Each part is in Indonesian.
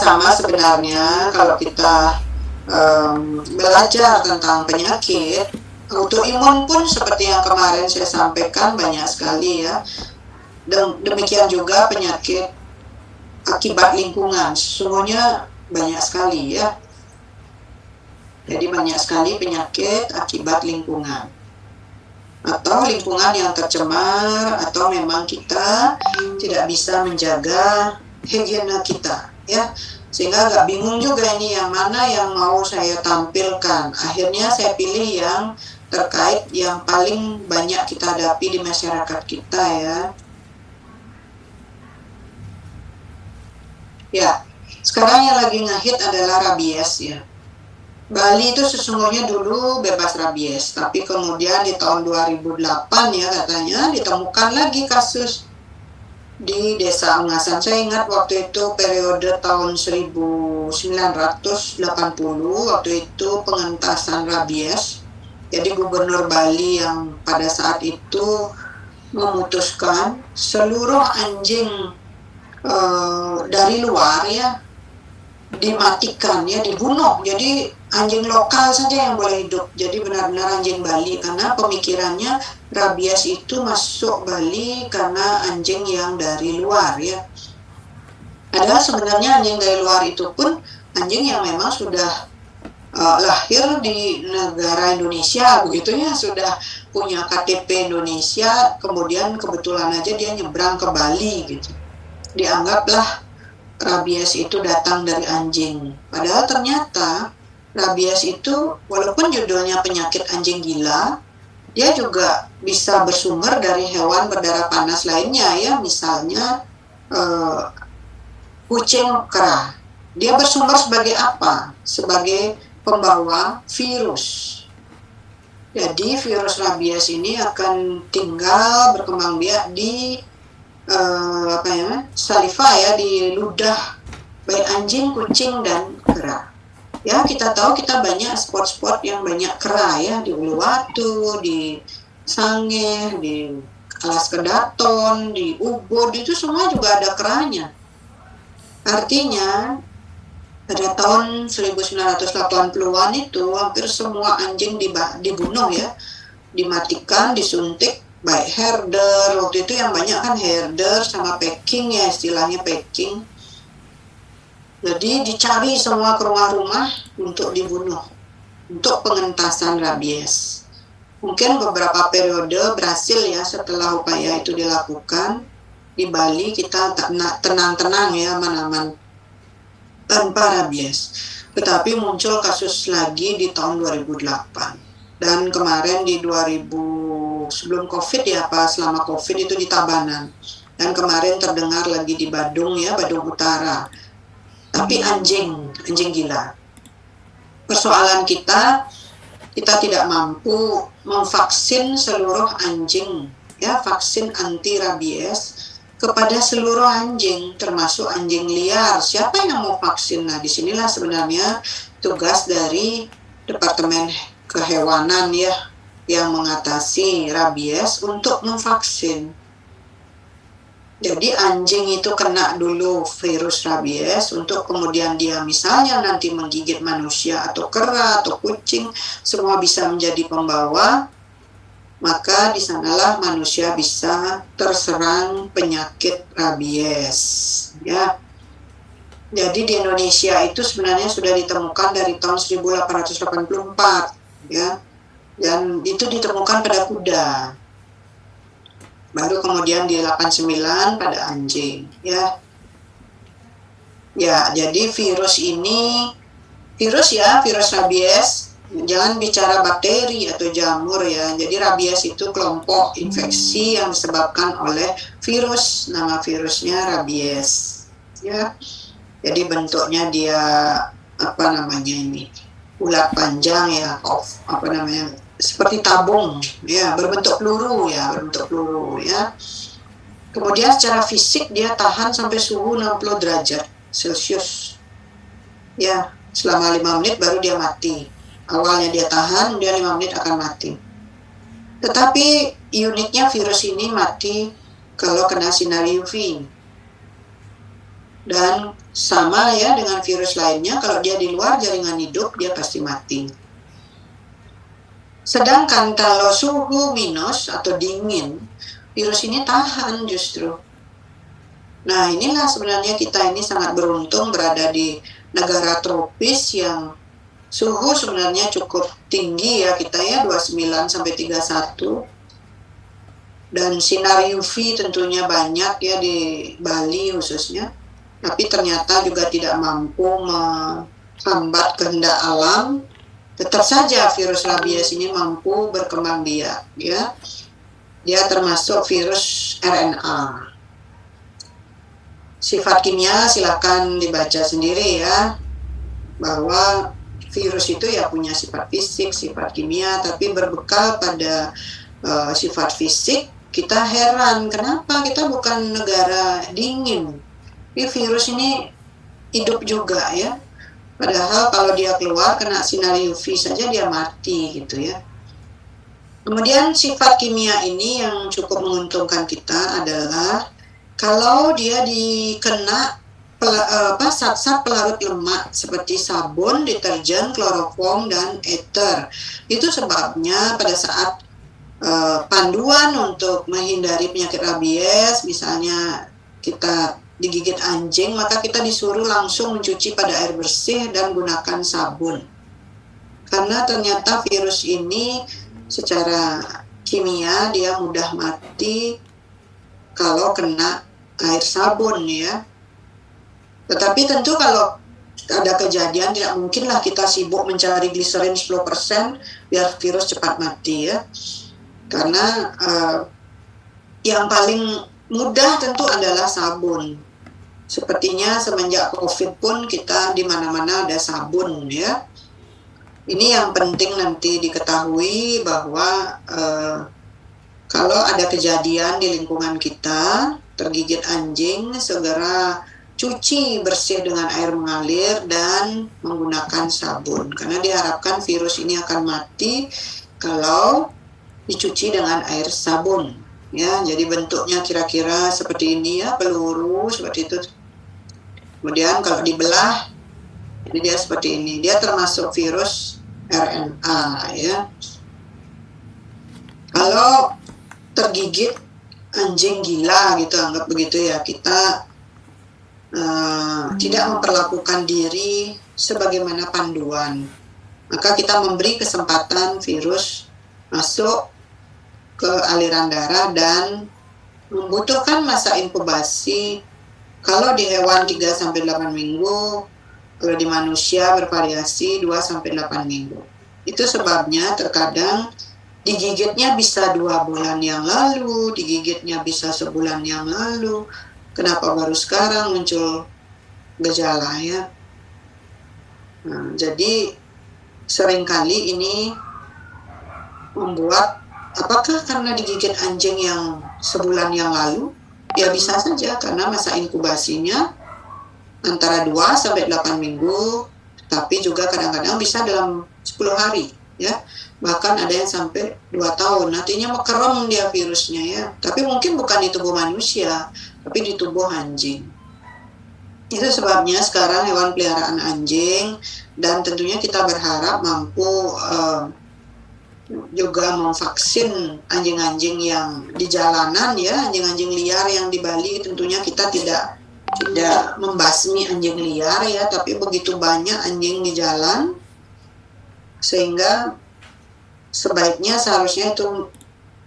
sama sebenarnya kalau kita belajar tentang penyakit autoimun pun seperti yang kemarin saya sampaikan banyak sekali ya. Demikian juga penyakit akibat lingkungan, sesungguhnya banyak sekali ya. Jadi banyak sekali penyakit akibat lingkungan, atau lingkungan yang tercemar, atau memang kita tidak bisa menjaga higiene kita ya, sehingga agak bingung juga ini yang mana yang mau saya tampilkan. Akhirnya saya pilih yang terkait yang paling banyak kita hadapi di masyarakat kita ya. Ya, sekarang yang lagi ngehit adalah rabies ya. Bali itu sesungguhnya dulu bebas rabies, tapi kemudian di tahun 2008 ya katanya ditemukan lagi kasus di Desa Ungasan. Saya ingat waktu itu periode tahun 1980, waktu itu pengentasan rabies. Jadi Gubernur Bali yang pada saat itu memutuskan seluruh anjing dari luar ya dimatikan ya, dibunuh. Jadi anjing lokal saja yang boleh hidup. Jadi benar-benar anjing Bali, karena pemikirannya rabies itu masuk Bali karena anjing yang dari luar ya. Padahal sebenarnya anjing dari luar itu pun anjing yang memang sudah lahir di negara Indonesia begitu ya, sudah punya KTP Indonesia, kemudian kebetulan aja dia nyebrang ke Bali gitu. Dianggaplah rabies itu datang dari anjing. Padahal ternyata rabies itu walaupun judulnya penyakit anjing gila, dia juga bisa bersumber dari hewan berdarah panas lainnya ya, misalnya kucing kera. Dia bersumber sebagai apa? Sebagai pembawa virus. Jadi virus rabies ini akan tinggal berkembang biak di saliva ya, di ludah baik anjing, kucing, dan kera. Ya, kita tahu kita banyak spot-spot yang banyak kera ya, di Uluwatu, di Sangeh, di Alas Kedaton, di Ubud, itu semua juga ada keranya. Artinya pada tahun 1980-an itu hampir semua anjing dibunuh ya, dimatikan, disuntik, baik herder. Waktu itu yang banyak kan herder sama packing ya, istilahnya packing. Jadi dicari semua ke rumah-rumah untuk dibunuh, untuk pengentasan rabies. Mungkin beberapa periode berhasil ya, setelah upaya itu dilakukan. Di Bali kita tenang-tenang ya, aman-aman tanpa rabies. Tetapi muncul kasus lagi di tahun 2008. Dan kemarin di 2000, sebelum COVID ya, pas selama COVID itu di Tabanan. Dan kemarin terdengar lagi di Badung ya, Badung Utara. Tapi anjing gila. Persoalan kita tidak mampu memvaksin seluruh anjing ya, vaksin anti rabies kepada seluruh anjing, termasuk anjing liar. Siapa yang mau vaksin? Nah, disinilah sebenarnya tugas dari Departemen Kehewanan ya, yang mengatasi rabies untuk memvaksin. Jadi anjing itu kena dulu virus rabies, untuk kemudian dia misalnya nanti menggigit manusia atau kera atau kucing, semua bisa menjadi pembawa, maka di sanalah manusia bisa terserang penyakit rabies ya. Jadi di Indonesia itu sebenarnya sudah ditemukan dari tahun 1884 ya, dan itu ditemukan pada kuda. Baru kemudian di 89 pada anjing ya. Ya, jadi virus rabies, jangan bicara bakteri atau jamur ya. Jadi rabies itu kelompok infeksi yang disebabkan oleh virus, nama virusnya rabies ya. Jadi bentuknya dia ulat panjang ya, seperti tabung ya, berbentuk peluru ya. Kemudian secara fisik dia tahan sampai suhu 60 derajat Celcius ya, selama 5 menit baru dia mati. Awalnya dia tahan, kemudian 5 menit akan mati. Tetapi uniknya virus ini mati kalau kena sinar UV. Dan sama ya dengan virus lainnya, kalau dia di luar jaringan hidup, dia pasti mati. Sedangkan kalau suhu minus atau dingin, virus ini tahan justru. Nah, inilah sebenarnya kita ini sangat beruntung berada di negara tropis yang suhu sebenarnya cukup tinggi ya kita ya, 29 sampai 31. Dan sinar UV tentunya banyak ya di Bali khususnya. Tapi ternyata juga tidak mampu menghambat kehendak alam. Tetap saja virus rabies ini mampu berkembang biak ya. Dia termasuk virus RNA. Sifat kimia silakan dibaca sendiri ya, bahwa virus itu ya punya sifat fisik, sifat kimia, tapi berbekal pada sifat fisik, kita heran kenapa kita bukan negara dingin. Ini virus ini hidup juga ya. Padahal kalau dia keluar kena sinar UV saja dia mati gitu ya. Kemudian sifat kimia ini yang cukup menguntungkan kita adalah kalau dia dikena zat-zat pelarut lemak seperti sabun, deterjen, kloroform, dan ether. Itu sebabnya pada saat panduan untuk menghindari penyakit rabies, misalnya kita digigit anjing, maka kita disuruh langsung mencuci pada air bersih dan gunakan sabun. Karena ternyata virus ini secara kimia dia mudah mati kalau kena air sabun ya. Tetapi tentu kalau ada kejadian tidak mungkinlah kita sibuk mencari gliserin 10% biar virus cepat mati ya. Karena yang paling mudah tentu adalah sabun. Sepertinya semenjak COVID pun kita di mana-mana ada sabun ya. Ini yang penting nanti diketahui bahwa kalau ada kejadian di lingkungan kita tergigit anjing, segera cuci bersih dengan air mengalir dan menggunakan sabun. Karena diharapkan virus ini akan mati kalau dicuci dengan air sabun. Ya, jadi bentuknya kira-kira seperti ini ya, peluru seperti itu. Kemudian kalau dibelah, ini dia seperti ini. Dia termasuk virus RNA ya. Kalau tergigit anjing gila gitu, anggap begitu ya, kita tidak memperlakukan diri sebagaimana panduan. Maka kita memberi kesempatan virus masuk ke aliran darah dan membutuhkan masa inkubasi. Kalau di hewan 3-8 minggu, kalau di manusia bervariasi 2-8 minggu. Itu sebabnya terkadang digigitnya bisa 2 bulan yang lalu, digigitnya bisa sebulan yang lalu. Kenapa baru sekarang muncul gejala ya? Nah, jadi seringkali ini membuat, apakah karena digigit anjing yang sebulan yang lalu? Ya bisa saja, karena masa inkubasinya antara 2-8 minggu, tapi juga kadang-kadang bisa dalam 10 hari ya. Bahkan ada yang sampai 2 tahun, artinya mekerem dia virusnya ya. Tapi mungkin bukan di tubuh manusia, tapi di tubuh anjing. Itu sebabnya sekarang hewan peliharaan anjing, dan tentunya kita berharap mampu juga memvaksin anjing-anjing yang di jalanan ya, anjing-anjing liar yang di Bali. Tentunya kita tidak membasmi anjing liar ya, tapi begitu banyak anjing di jalan sehingga sebaiknya seharusnya itu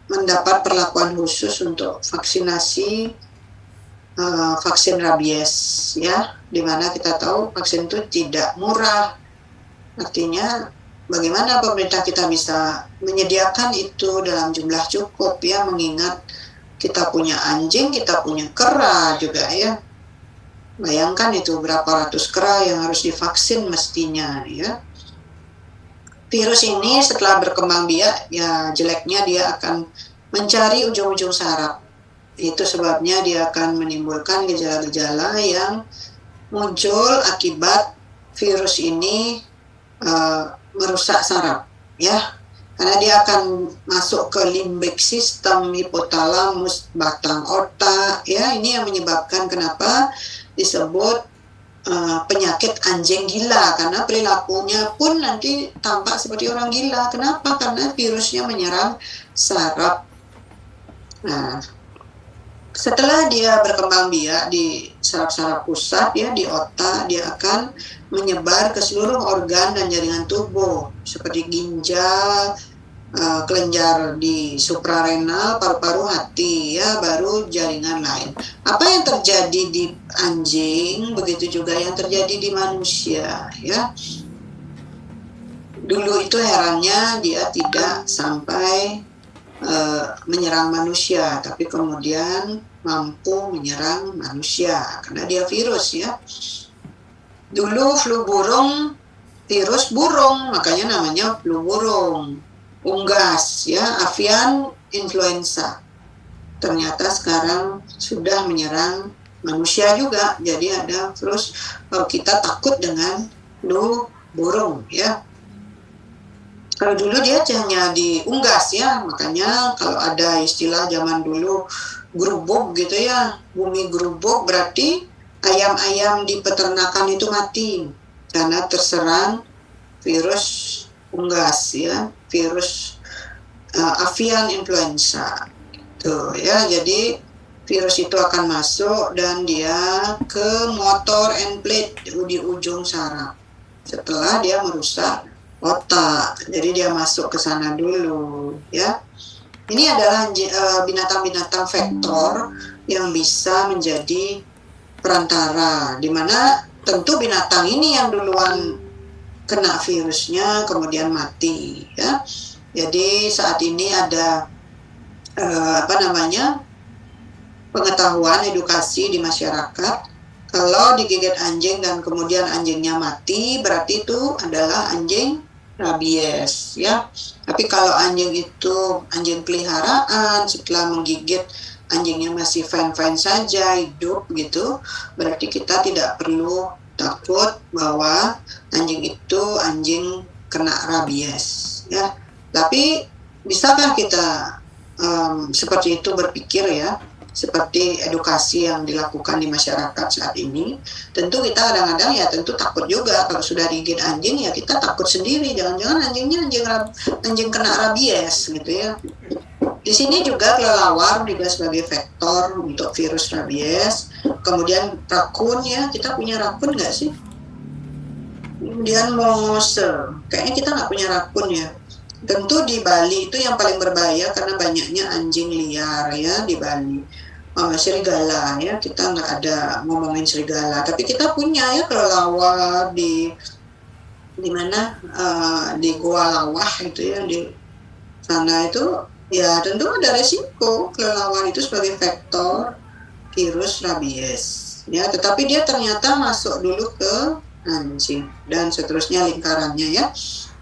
mendapat perlakuan khusus untuk vaksinasi vaksin rabies ya, dimana kita tahu vaksin itu tidak murah. Artinya bagaimana pemerintah kita bisa menyediakan itu dalam jumlah cukup ya, mengingat kita punya anjing, kita punya kera juga ya. Bayangkan itu berapa ratus kera yang harus divaksin mestinya ya. Virus ini setelah berkembang biak ya, jeleknya dia akan mencari ujung-ujung saraf. Itu sebabnya dia akan menimbulkan gejala-gejala yang muncul akibat virus ini merusak saraf ya, karena dia akan masuk ke limbik sistem, hipotalamus, batang otak ya. Ini yang menyebabkan kenapa disebut penyakit anjing gila, karena perilakunya pun nanti tampak seperti orang gila. Kenapa? Karena virusnya menyerang saraf. Nah, setelah dia berkembang biak di saraf-saraf pusat ya, di otak, dia akan menyebar ke seluruh organ dan jaringan tubuh seperti ginjal, kelenjar di suprarenal, paru-paru, hati ya, baru jaringan lain. Apa yang terjadi di anjing begitu juga yang terjadi di manusia ya. Dulu itu herannya dia tidak sampai menyerang manusia, tapi kemudian mampu menyerang manusia karena dia virus ya. Dulu flu burung virus burung, makanya namanya flu burung. Unggas ya, avian influenza. Ternyata sekarang sudah menyerang manusia juga. Jadi ada terus kalau kita takut dengan flu burung ya. Kalau dulu dia hanya diunggas ya, makanya kalau ada istilah zaman dulu gerubuk gitu ya, bumi gerubuk berarti ayam-ayam di peternakan itu mati karena terserang virus unggas ya, virus avian influenza tuh ya. Jadi virus itu akan masuk dan dia ke motor end plate di ujung saraf setelah dia merusak otak. Jadi dia masuk ke sana dulu ya. Ini adalah binatang-binatang vektor yang bisa menjadi perantara, di mana tentu binatang ini yang duluan kena virusnya kemudian mati ya. Jadi saat ini ada pengetahuan edukasi di masyarakat, kalau digigit anjing dan kemudian anjingnya mati berarti itu adalah anjing rabies ya. Tapi kalau anjing itu anjing peliharaan, setelah menggigit anjingnya masih fine-fine saja, hidup gitu, berarti kita tidak perlu takut bahwa anjing itu anjing kena rabies ya. Tapi bisakah kita seperti itu berpikir ya, seperti edukasi yang dilakukan di masyarakat saat ini? Tentu kita kadang-kadang ya tentu takut juga kalau sudah digigit anjing ya, kita takut sendiri, jangan-jangan anjingnya anjing kena rabies gitu ya. Di sini juga kelelawar juga sebagai vektor untuk virus rabies. Kemudian rakun ya, kita punya rakun nggak sih? Kemudian mongose, kayaknya kita nggak punya rakun ya. Tentu di Bali itu yang paling berbahaya karena banyaknya anjing liar ya di Bali. Serigala ya, kita nggak ada ngomongin serigala, tapi kita punya ya kelelawar di mana di Goa Lawah itu ya, di sana itu ya tentu ada resiko kelelawar itu sebagai vektor virus rabies ya, tetapi dia ternyata masuk dulu ke anjing dan seterusnya lingkarannya ya.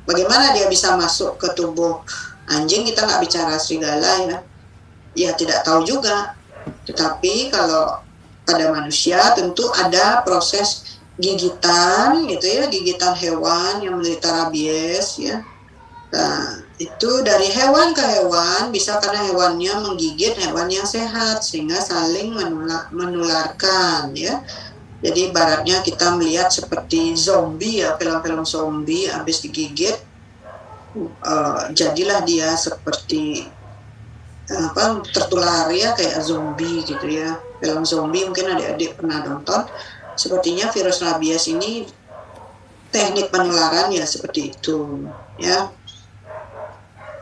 Bagaimana dia bisa masuk ke tubuh anjing? Kita nggak bicara serigala ya tidak tahu juga. Tetapi kalau pada manusia tentu ada proses gigitan gitu ya, gigitan hewan yang menderita rabies ya. Nah, itu dari hewan ke hewan bisa karena hewannya menggigit hewan yang sehat sehingga saling menularkan ya. Jadi ibaratnya kita melihat seperti zombie ya, film-film zombie habis digigit jadilah dia seperti tertular ya, kayak zombie gitu ya. Film zombie mungkin adik-adik pernah nonton. Sepertinya virus rabies ini teknik penularan ya seperti itu ya.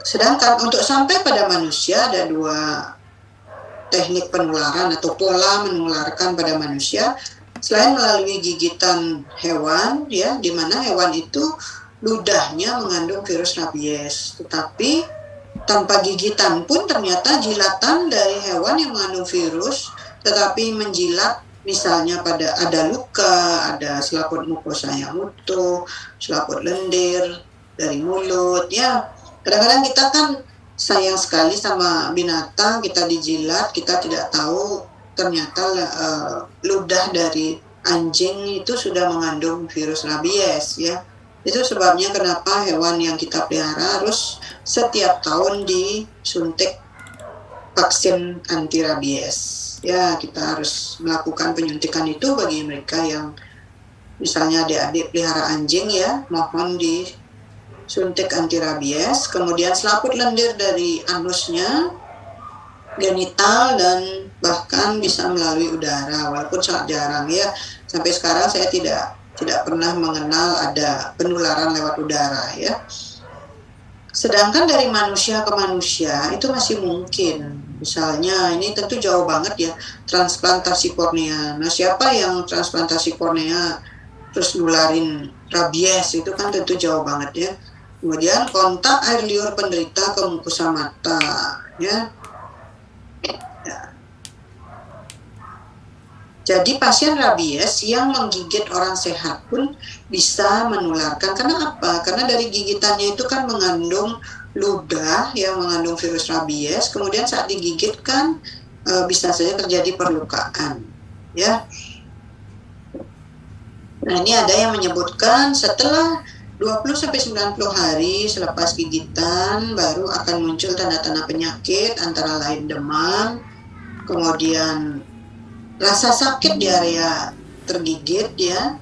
Sedangkan untuk sampai pada manusia ada dua teknik penularan atau pola menularkan pada manusia. Selain melalui gigitan hewan ya, di mana hewan itu ludahnya mengandung virus rabies, tetapi tanpa gigitan pun ternyata jilatan dari hewan yang mengandung virus tetapi menjilat, misalnya pada ada luka, ada selaput mukosa yang utuh, selaput lendir dari mulut ya. Kadang-kadang kita kan sayang sekali sama binatang, kita dijilat, kita tidak tahu ternyata ludah dari anjing itu sudah mengandung virus rabies ya. Itu sebabnya kenapa hewan yang kita pelihara harus setiap tahun disuntik vaksin anti rabies Ya, kita harus melakukan penyuntikan itu bagi mereka yang misalnya adik-adik pelihara anjing ya, mohon disuntik anti rabies. Kemudian selaput lendir dari anusnya, genital, dan bahkan bisa melalui udara, walaupun sangat jarang ya. Sampai sekarang saya tidak pernah mengenal ada penularan lewat udara ya. Sedangkan dari manusia ke manusia itu masih mungkin. Misalnya ini tentu jauh banget ya, transplantasi kornea. Nah, siapa yang transplantasi kornea terus nularin rabies itu kan tentu jauh banget ya. Kemudian kontak air liur penderita ke mukosa mata ya. Jadi pasien rabies yang menggigit orang sehat pun bisa menularkan. Karena apa? Karena dari gigitannya itu kan mengandung ludah yang mengandung virus rabies. Kemudian saat digigit kan bisa saja terjadi perlukaan. Ya. Nah, ini ada yang menyebutkan setelah 20-90 hari selepas gigitan baru akan muncul tanda-tanda penyakit antara lain demam, kemudian rasa sakit di area tergigit ya.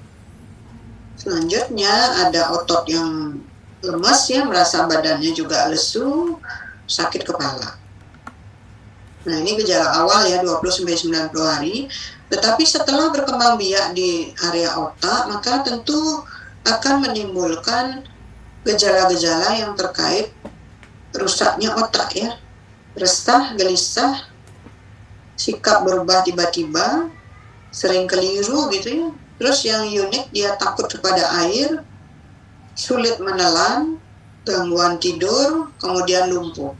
Selanjutnya ada otot yang lemas ya, merasa badannya juga lesu, sakit kepala. Nah, ini gejala awal ya 20-90 hari. Tetapi setelah berkembang biak di area otak, maka tentu akan menimbulkan gejala-gejala yang terkait rusaknya otak ya. Resah, gelisah, sikap berubah tiba-tiba, sering keliru gitu ya. Terus yang unik dia takut kepada air, sulit menelan, gangguan tidur, kemudian lumpuh.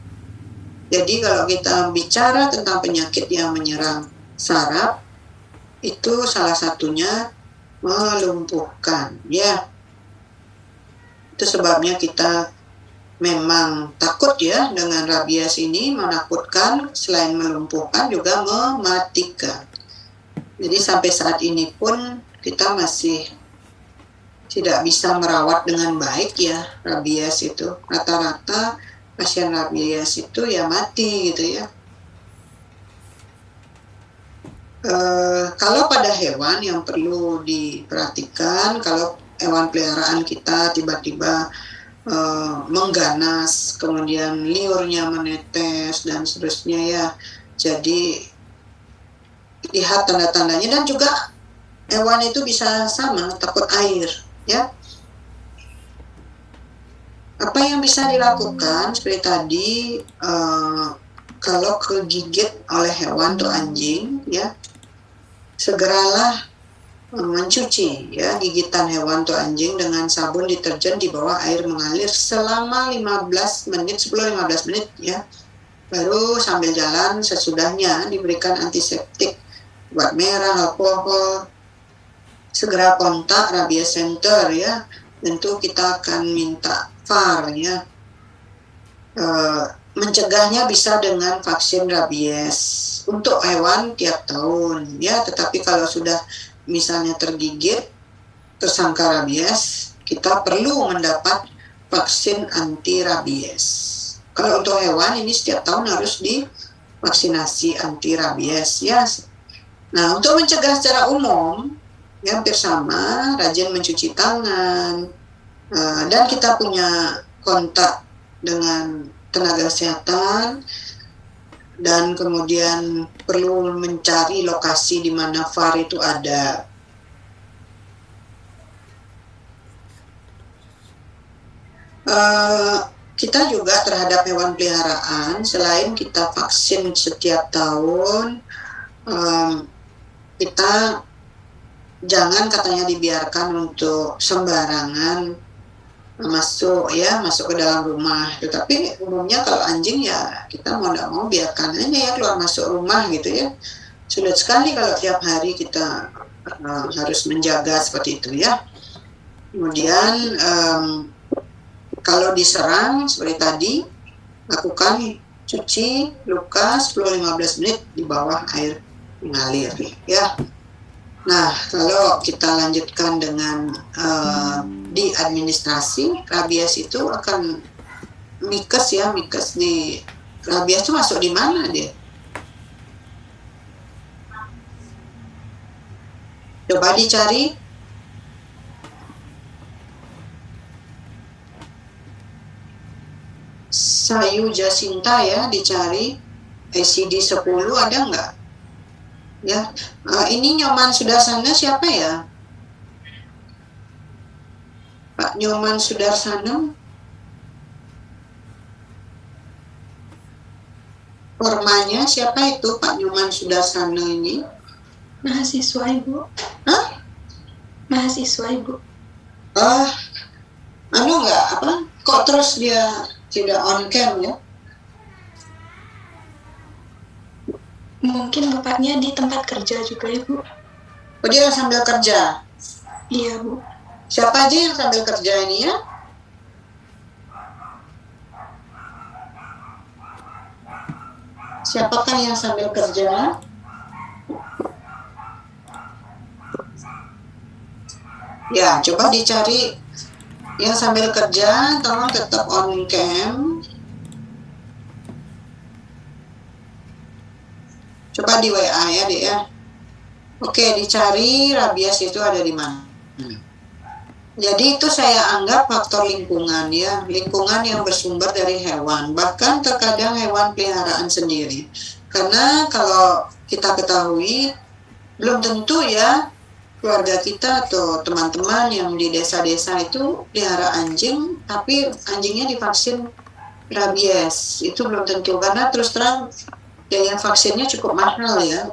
Jadi kalau kita bicara tentang penyakit yang menyerang saraf, itu salah satunya melumpuhkan ya. Itu sebabnya kita memang takut ya dengan rabies ini, menakutkan, selain melumpuhkan juga mematikan. Jadi sampai saat ini pun kita masih tidak bisa merawat dengan baik ya rabies itu. Rata-rata pasien rabies itu ya mati gitu ya. Kalau pada hewan yang perlu diperhatikan, kalau hewan peliharaan kita tiba-tiba mengganas, kemudian liurnya menetes dan seterusnya ya. Jadi lihat tanda-tandanya, dan juga hewan itu bisa sama takut air ya. Apa yang bisa dilakukan seperti tadi, kalau kegigit oleh hewan atau anjing ya, segeralah mencuci ya gigitan hewan atau anjing dengan sabun deterjen di bawah air mengalir selama 15 menit, 10-15 menit ya. Baru sambil jalan sesudahnya diberikan antiseptik, obat merah, alkohol. Segera kontak rabies center ya. Tentu kita akan minta VAR ya. Mencegahnya bisa dengan vaksin rabies untuk hewan tiap tahun ya. Tetapi kalau sudah misalnya tergigit tersangka rabies, kita perlu mendapat vaksin anti rabies. Kalau untuk hewan ini setiap tahun harus divaksinasi anti rabies ya. Nah, untuk mencegah secara umum ya hampir sama, rajin mencuci tangan, dan kita punya kontak dengan tenaga kesehatan, dan kemudian perlu mencari lokasi di mana VAR itu ada. Kita juga terhadap hewan peliharaan, selain kita vaksin setiap tahun, kita jangan katanya dibiarkan untuk sembarangan masuk ke dalam rumah. Tetapi umumnya kalau anjing ya kita mau tidak mau biarkan aja ya keluar masuk rumah gitu ya. Sulit sekali kalau tiap hari kita harus menjaga seperti itu ya. Kemudian kalau diserang seperti tadi, lakukan cuci luka 10-15 menit di bawah air mengalir ya. Nah, kalau kita lanjutkan dengan di administrasi, rabies itu akan mikes ya, mikes di rabies itu masuk di mana dia? Coba dicari. Sayu Jacinta ya, dicari. SCD-10 ada nggak? Ya, ini Nyoman Sudarsana siapa ya? Pak Nyoman Sudarsana. Formanya siapa itu Pak Nyoman Sudarsana ini? Mahasiswa Ibu. Hah? Mahasiswa Ibu. Nggak apa? Kok terus dia tidak on cam ya? Mungkin bapaknya di tempat kerja juga Ibu. Oh, dia sambil kerja? Iya Bu. Siapa aja yang sambil kerja ini ya? Siapakah yang sambil kerja? Ya, coba dicari yang sambil kerja, tolong tetap on cam. Coba di WA ya, Dek ya. Oke, dicari rabies itu ada di mana. Jadi itu saya anggap faktor lingkungan ya, lingkungan yang bersumber dari hewan, bahkan terkadang hewan peliharaan sendiri. Karena kalau kita ketahui, belum tentu ya keluarga kita atau teman-teman yang di desa-desa itu pelihara anjing, tapi anjingnya divaksin rabies. Itu belum tentu, karena terus terang biaya vaksinnya cukup mahal ya.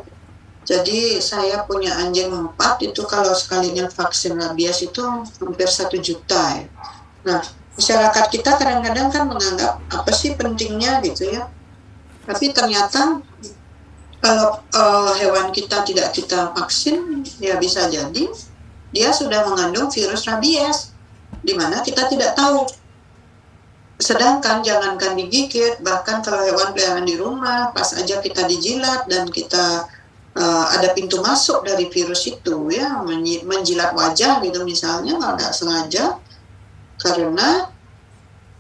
Jadi saya punya anjing 4, itu kalau sekalinya vaksin rabies itu hampir 1 juta ya. Nah, masyarakat kita kadang-kadang kan menganggap apa sih pentingnya gitu ya. Tapi ternyata kalau hewan kita tidak kita vaksin, ya bisa jadi dia sudah mengandung virus rabies, di mana kita tidak tahu. Sedangkan jangankan digigit, bahkan kalau hewan peliharaan di rumah, pas aja kita dijilat dan kita ada pintu masuk dari virus itu ya, menjilat wajah gitu misalnya, kalau nggak sengaja, karena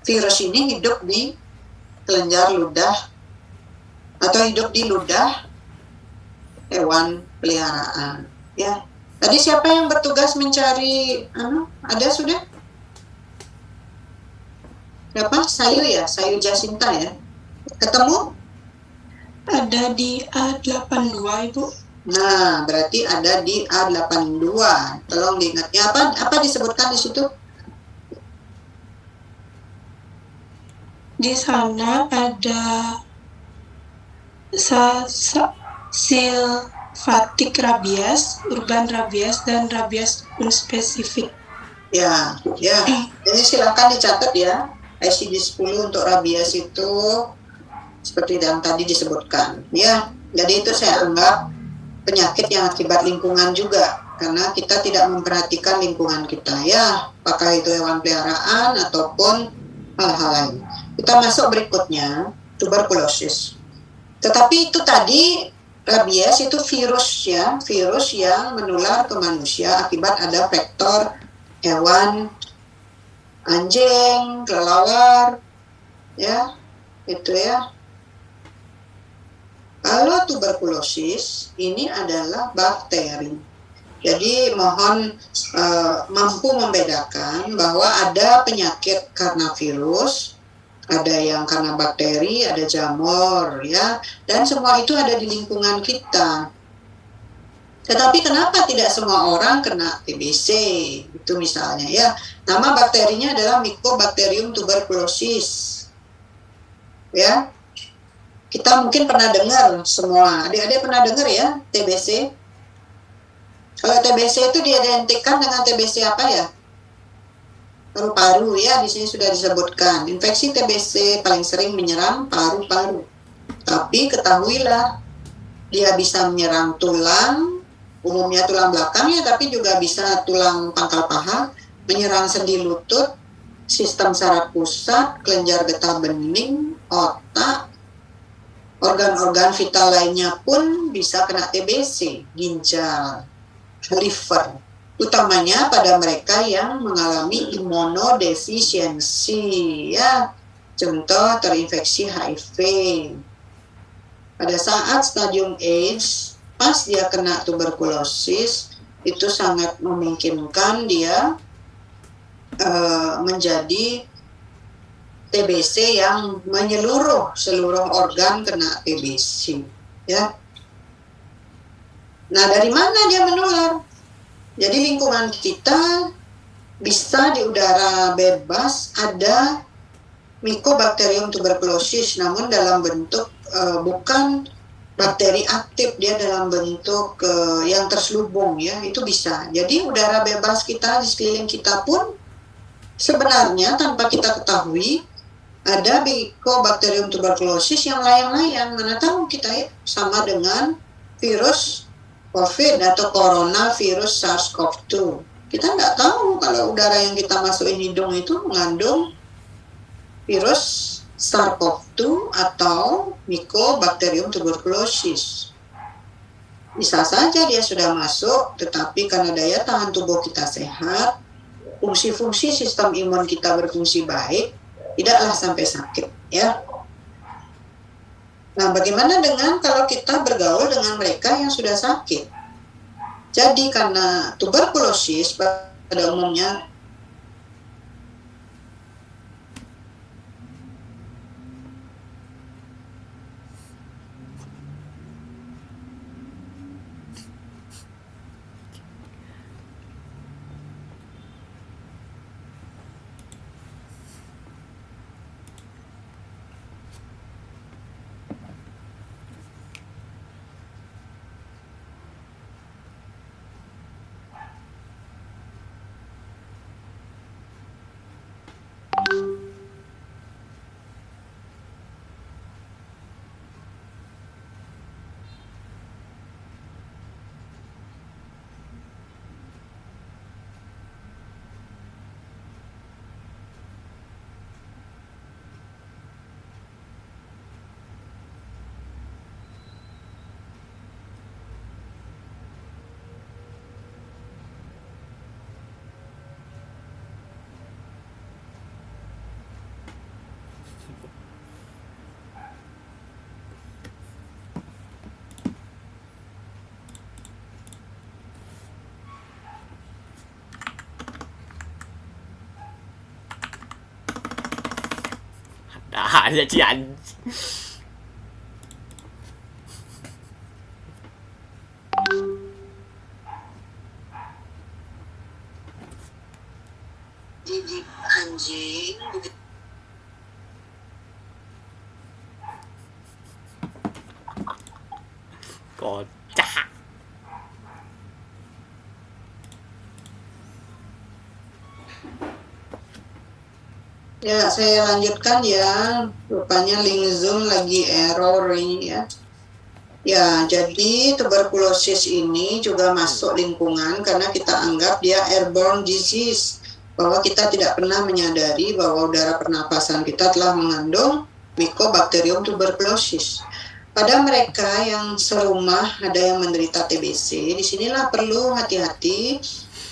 virus ini hidup di kelenjar ludah atau hidup di ludah hewan peliharaan ya. Tadi siapa yang bertugas mencari ada sudah? Siapa? Sayu ya, Sayu Jacinta ya. Ketemu? Ada di A82 Ibu. Nah, berarti ada di A82. Tolong diingatnya, apa disebutkan di situ? Di sana ada silvatik rabies, urban rabies, dan rabies unspesifik. Ya. Jadi silakan dicatat ya. ICD-10 untuk rabies itu seperti yang tadi disebutkan. Ya, jadi itu saya anggap penyakit yang akibat lingkungan juga, karena kita tidak memperhatikan lingkungan kita ya, apakah itu hewan peliharaan ataupun hal-hal lain. Kita masuk berikutnya, tuberkulosis. Tetapi itu tadi rabies itu virus ya, virus yang menular ke manusia akibat ada vektor hewan, anjing, kelelawar, ya, itu ya. Kalau tuberkulosis ini adalah bakteri. Jadi mohon mampu membedakan bahwa ada penyakit karena virus, ada yang karena bakteri, ada jamur ya, dan semua itu ada di lingkungan kita. Tetapi kenapa tidak semua orang kena TBC? Itu misalnya ya. Nama bakterinya adalah Mycobacterium tuberculosis. Ya. Kita mungkin pernah dengar semua. Adik-adik pernah dengar ya TBC? Kalau TBC itu diidentikan dengan TBC apa ya? Paru-paru ya, di sini sudah disebutkan. Infeksi TBC paling sering menyerang paru-paru. Tapi ketahuilah, dia bisa menyerang tulang, umumnya tulang belakang ya, tapi juga bisa tulang pangkal paha, menyerang sendi lutut, sistem saraf pusat, kelenjar getah bening, otak, organ-organ vital lainnya pun bisa kena TBC, ginjal, liver, utamanya pada mereka yang mengalami imunodefisiensi ya, contoh terinfeksi HIV. Pada saat stadium AIDS, pas dia kena tuberkulosis, itu sangat memungkinkan dia menjadi TBC yang menyeluruh, seluruh organ kena TBC, ya. Nah, dari mana dia menular? Jadi lingkungan kita bisa di udara bebas ada Mycobacterium tuberculosis, namun dalam bentuk bukan bakteri aktif, dia dalam bentuk yang terselubung, ya, itu bisa. Jadi udara bebas kita di sekeliling kita pun sebenarnya tanpa kita ketahui ada Mycobacterium tuberculosis yang layang-layang. Mana tahu kita ya, sama dengan virus COVID atau coronavirus SARS-CoV-2. Kita nggak tahu kalau udara yang kita masukin hidung itu mengandung virus SARS-CoV-2 atau Mycobacterium tuberculosis. Bisa saja dia sudah masuk, tetapi karena daya tahan tubuh kita sehat, fungsi-fungsi sistem imun kita berfungsi baik, tidaklah sampai sakit, ya. Nah, bagaimana dengan kalau kita bergaul dengan mereka yang sudah sakit? Jadi karena tuberkulosis pada umumnya Ada aja Cian. didik anjing Kocak. ya. Saya lanjutkan ya, rupanya link Zoom lagi error ini, ya. Ya, jadi tuberkulosis ini juga masuk lingkungan karena kita anggap dia airborne disease, bahwa kita tidak pernah menyadari bahwa udara pernapasan kita telah mengandung Mycobacterium tuberculosis. Pada mereka yang serumah ada yang menderita TBC, disinilah perlu hati-hati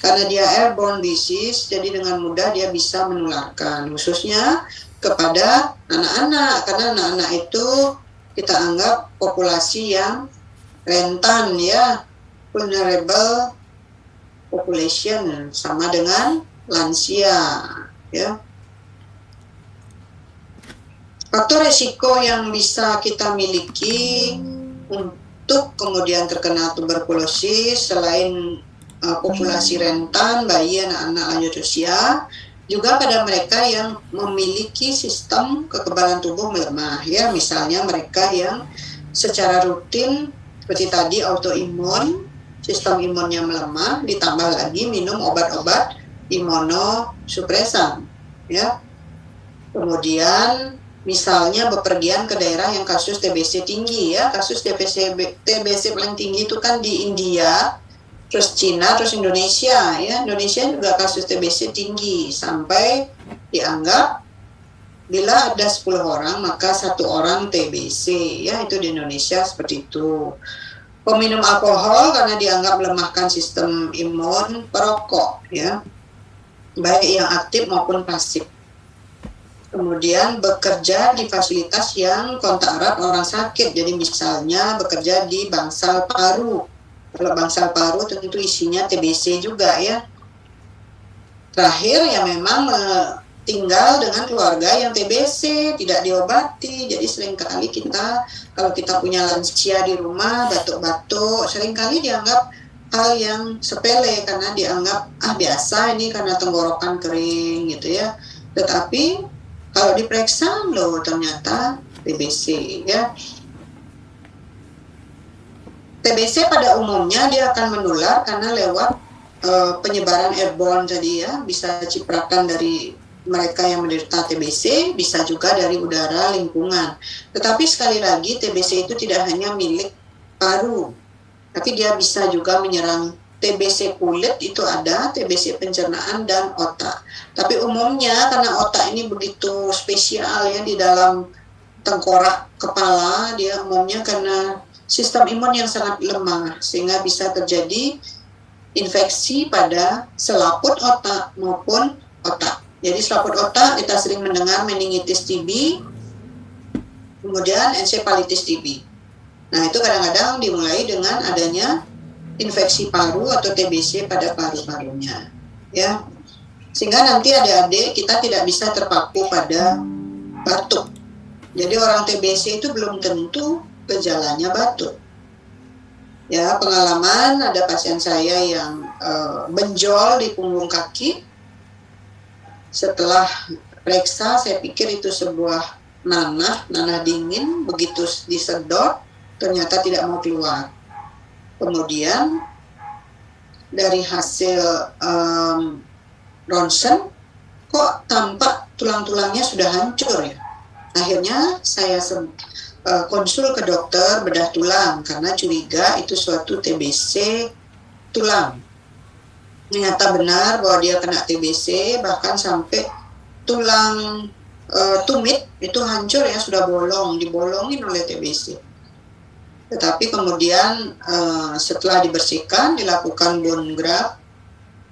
karena dia airborne disease, jadi dengan mudah dia bisa menularkan, khususnya kepada anak-anak, karena anak-anak itu kita anggap populasi yang rentan, ya, vulnerable population, sama dengan lansia, ya. Faktor resiko yang bisa kita miliki untuk kemudian terkena tuberkulosis selain populasi rentan, bayi, anak-anak lanjut usia, juga pada mereka yang memiliki sistem kekebalan tubuh melemah, ya, misalnya mereka yang secara rutin seperti tadi autoimun, sistem imunnya melemah, ditambah lagi minum obat-obat imunosupresan, ya. Kemudian misalnya bepergian ke daerah yang kasus TBC tinggi, ya, kasus TBC paling tinggi itu kan di India, terus Cina, terus Indonesia, ya. Indonesia juga kasus TBC tinggi, sampai dianggap bila ada 10 orang maka 1 orang TBC, ya, itu di Indonesia seperti itu. Peminum alkohol karena dianggap melemahkan sistem imun, perokok, ya, baik yang aktif maupun pasif. Kemudian bekerja di fasilitas yang kontak erat orang sakit, jadi misalnya bekerja di bangsal paru, Kalau bangsal paru tentu isinya TBC juga ya. Terakhir ya memang tinggal dengan keluarga yang TBC, tidak diobati. Jadi seringkali kita, kalau kita punya lansia di rumah, batuk-batuk, seringkali dianggap hal yang sepele karena dianggap biasa ini karena tenggorokan kering gitu ya. Tetapi kalau diperiksa loh ternyata TBC ya. TBC pada umumnya dia akan menular karena lewat penyebaran airborne tadi ya, bisa cipratan dari mereka yang menderita TBC, bisa juga dari udara lingkungan. Tetapi sekali lagi TBC itu tidak hanya milik paru, tapi dia bisa juga menyerang TBC kulit, itu ada TBC pencernaan dan otak. Tapi umumnya karena otak ini begitu spesial ya di dalam tengkorak kepala, dia umumnya karena sistem imun yang sangat lemah sehingga bisa terjadi infeksi pada selaput otak maupun otak. Jadi selaput otak kita sering mendengar meningitis TB, kemudian encephalitis TB. Nah itu kadang-kadang dimulai dengan adanya infeksi paru atau TBC pada paru-parunya, ya. Sehingga nanti adik-adik kita tidak bisa terpaku pada batuk. Jadi orang TBC itu belum tentu gejalanya batuk. Ya, pengalaman ada pasien saya yang benjol di punggung kaki. Setelah periksa, saya pikir itu sebuah nanah dingin, begitu disedot, ternyata tidak mau keluar. Kemudian dari hasil ronsen, kok tampak tulang-tulangnya sudah hancur ya. Akhirnya saya konsul ke dokter bedah tulang karena curiga itu suatu TBC tulang. Ternyata benar bahwa dia kena TBC, bahkan sampai tulang tumit itu hancur ya, sudah dibolongin oleh TBC. Tetapi kemudian setelah dibersihkan, dilakukan bone graft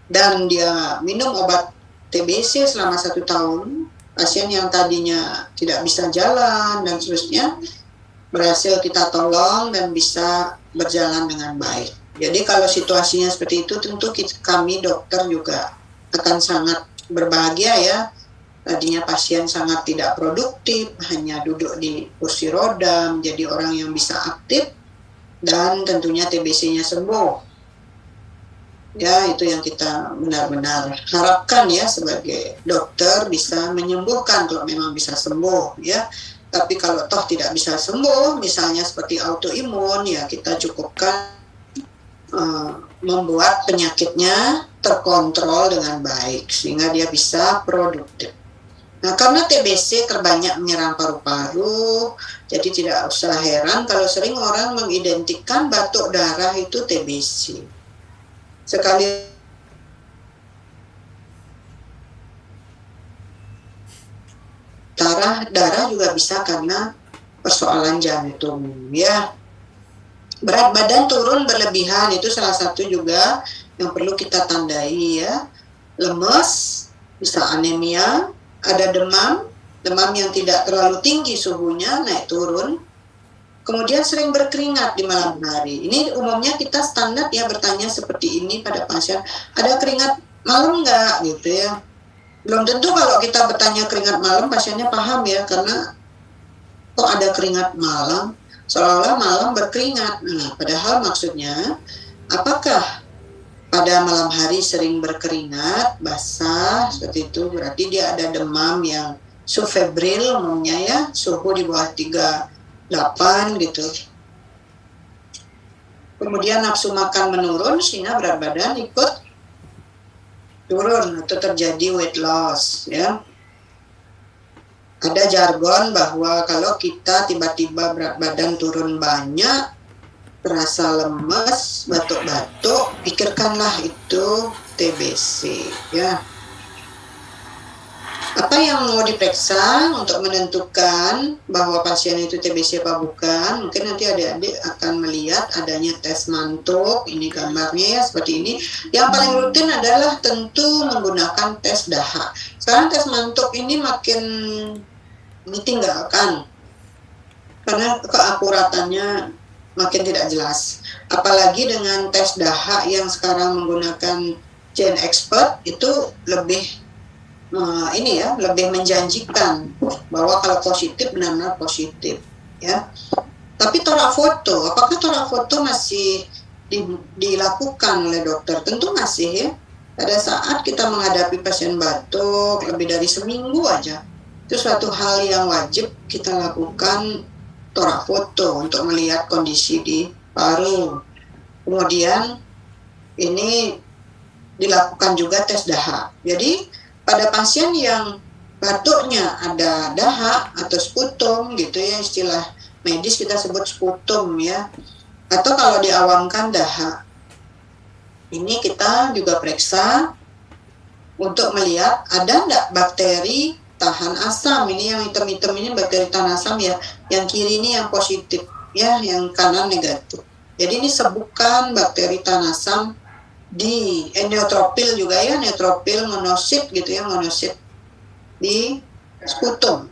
dan dia minum obat TBC selama 1 tahun, pasien yang tadinya tidak bisa jalan dan seterusnya berhasil kita tolong dan bisa berjalan dengan baik. Jadi kalau situasinya seperti itu, tentu kami dokter juga akan sangat berbahagia ya. Tadinya pasien sangat tidak produktif, hanya duduk di kursi roda, menjadi orang yang bisa aktif, dan tentunya TBC-nya sembuh. Ya, itu yang kita benar-benar harapkan ya, sebagai dokter bisa menyembuhkan kalau memang bisa sembuh ya. Tapi kalau toh tidak bisa sembuh, misalnya seperti autoimun, ya kita cukupkan membuat penyakitnya terkontrol dengan baik sehingga dia bisa produktif. Nah, karena TBC terbanyak menyerang paru-paru, jadi tidak usah heran kalau sering orang mengidentikan batuk darah itu TBC. Sekali darah juga bisa karena persoalan jantung ya. Berat badan turun berlebihan itu salah satu juga yang perlu kita tandai ya. Lemes, bisa anemia, ada demam yang tidak terlalu tinggi suhunya, naik turun. Kemudian sering berkeringat di malam hari. Ini umumnya kita standar ya bertanya seperti ini pada pasien, ada keringat malam nggak gitu ya. Belum tentu kalau kita bertanya keringat malam pasiennya paham ya, karena kok ada keringat malam, seolah-olah malam berkeringat. Nah, padahal maksudnya apakah pada malam hari sering berkeringat, basah seperti itu, berarti dia ada demam yang subfebril umumnya ya, suhu di bawah 38 gitu. Kemudian nafsu makan menurun sehingga berat badan ikut turun atau terjadi weight loss ya. Ada jargon bahwa kalau kita tiba-tiba berat badan turun banyak, terasa lemes, batuk-batuk, pikirkanlah itu TBC ya. Apa yang mau diperiksa untuk menentukan bahwa pasien itu TBC apa bukan? Mungkin nanti adik-adik akan melihat adanya tes mantuk, ini gambarnya ya seperti ini. Yang paling rutin adalah tentu menggunakan tes dahak. Sekarang tes mantuk ini makin ditinggalkan karena keakuratannya makin tidak jelas. Apalagi dengan tes dahak yang sekarang menggunakan Gen Expert itu lebih lebih menjanjikan bahwa kalau positif benar-benar positif ya. Tapi torak foto, apakah torak foto masih dilakukan oleh dokter? Tentu masih ya. Pada saat kita menghadapi pasien batuk lebih dari seminggu aja, itu suatu hal yang wajib kita lakukan torak foto untuk melihat kondisi di paru. Kemudian ini dilakukan juga tes dahak. Jadi pada pasien yang batuknya ada dahak atau sputum gitu ya, istilah medis kita sebut sputum ya, atau kalau diawamkan dahak, ini kita juga periksa untuk melihat ada enggak bakteri tahan asam. Ini yang hitam-hitam ini bakteri tahan asam ya, yang kiri ini yang positif ya, yang kanan negatif. Jadi ini sebukan bakteri tahan asam di neutropil juga ya, neutropil monosit gitu ya, monosit di sputum.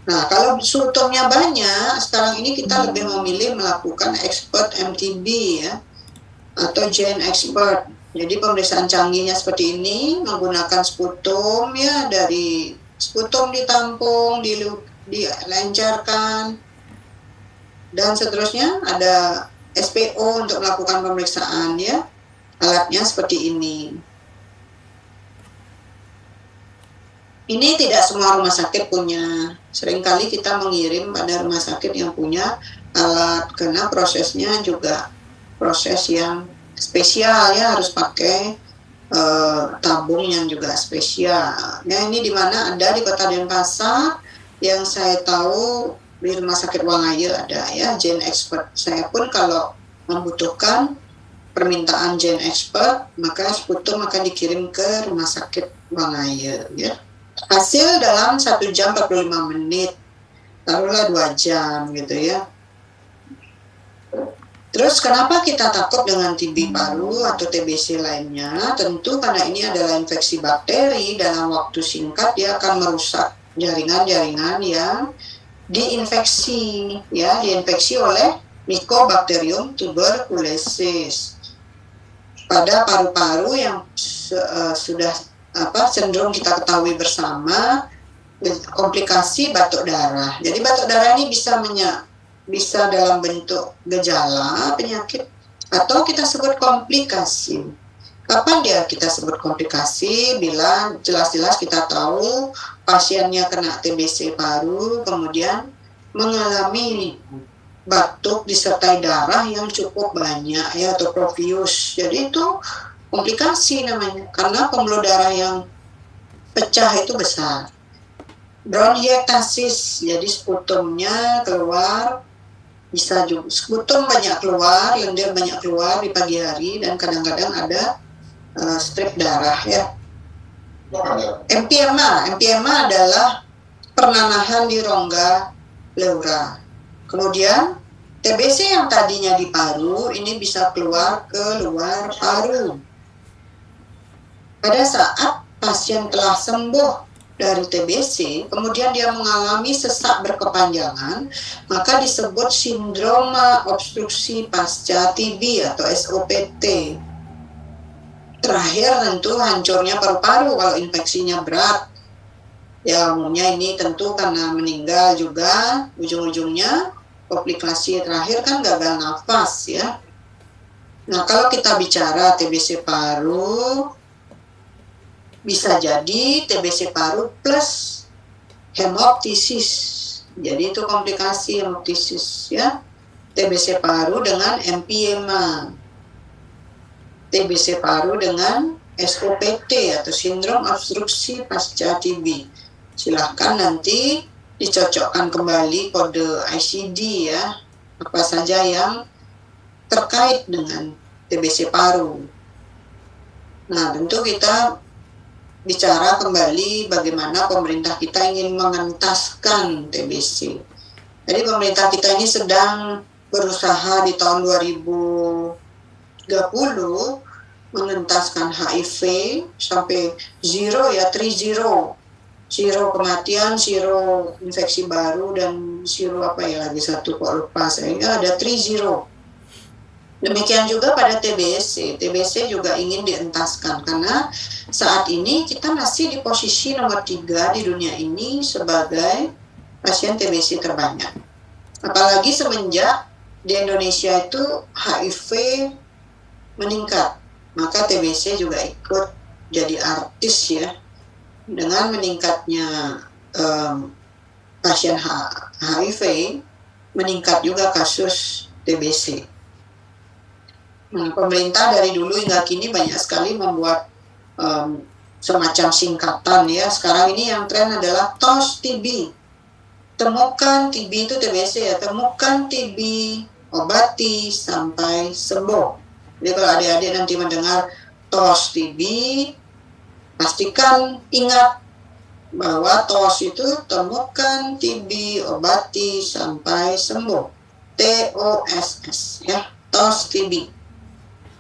Nah, kalau sputumnya banyak, sekarang ini kita lebih memilih melakukan expert MTB ya, atau Gen Expert. Jadi pemeriksaan canggihnya seperti ini, menggunakan sputum ya, dari sputum ditampung, dilancarkan, dan seterusnya ada SPO untuk melakukan pemeriksaan ya. Alatnya seperti ini. Ini tidak semua rumah sakit punya. Seringkali kita mengirim pada rumah sakit yang punya alat, karena prosesnya juga proses yang spesial ya, harus pakai tabung yang juga spesial. Nah, ini di mana ada di Kota Denpasar, yang saya tahu di Rumah Sakit Wangaya ada ya, Gen Expert. Saya pun kalau membutuhkan permintaan Gen Expert, maka sputum akan dikirim ke Rumah Sakit Wangaya ya. Hasil dalam 1 jam 45 menit, taruhlah 2 jam gitu ya. Terus kenapa kita takut dengan TB paru atau TBC lainnya? Tentu karena ini adalah infeksi bakteri, dalam waktu singkat dia akan merusak jaringan-jaringan yang diinfeksi ya, diinfeksi oleh Mycobacterium tuberculosis pada paru-paru yang sudah cenderung kita ketahui bersama, komplikasi batuk darah. Jadi batuk darah ini bisa dalam bentuk gejala penyakit atau kita sebut komplikasi. Kapan dia kita sebut komplikasi? Bila jelas-jelas kita tahu pasiennya kena TBC paru, kemudian mengalami batuk disertai darah yang cukup banyak ya, atau profuse. Jadi itu komplikasi namanya, karena pembuluh darah yang pecah itu besar. Bronchiectasis, jadi sputumnya keluar, bisa juga sputum banyak keluar, lendir banyak keluar di pagi hari, dan kadang-kadang ada strip darah ya. Empiema adalah pernanahan di rongga pleura. Kemudian TBC yang tadinya di paru ini bisa keluar ke luar paru. Pada saat pasien telah sembuh dari TBC, kemudian dia mengalami sesak berkepanjangan, maka disebut sindrom obstruksi pasca TB atau SOPT. Terakhir tentu hancurnya paru-paru kalau infeksinya berat. Ya umumnya ini tentu karena meninggal juga, ujung-ujungnya komplikasi terakhir kan gagal nafas ya. Nah, kalau kita bicara TBC paru, bisa jadi TBC paru plus hemoptisis. Jadi itu komplikasi hemoptisis ya. TBC paru dengan empiema. TBC paru dengan SOPT atau sindrom obstruksi pasca TB. Silahkan nanti dicocokkan kembali kode ICD ya. Apa saja yang terkait dengan TBC paru. Nah, tentu kita bicara kembali bagaimana pemerintah kita ingin mengentaskan TBC. Jadi pemerintah kita ini sedang berusaha di tahun 2030 mengentaskan HIV sampai 30. zero kematian, zero infeksi baru, dan zero apa ya lagi satu kok lupa saya, ada 3-0. Demikian juga pada TBC. TBC juga ingin dientaskan karena saat ini kita masih di posisi nomor 3 di dunia ini sebagai pasien TBC terbanyak. Apalagi semenjak di Indonesia itu HIV meningkat, maka TBC juga ikut jadi artis ya. Dengan meningkatnya pasien HIV, meningkat juga kasus TBC. Pemerintah dari dulu hingga kini banyak sekali membuat semacam singkatan ya. Sekarang ini yang tren adalah TOS TB. Temukan TB itu TBC ya. Temukan TB, obati sampai sembuh. Jadi kalau adik-adik nanti mendengar TOS TB, pastikan ingat bahwa TOS itu temukan TB, obati sampai sembuh. TOSS ya, TOS TB.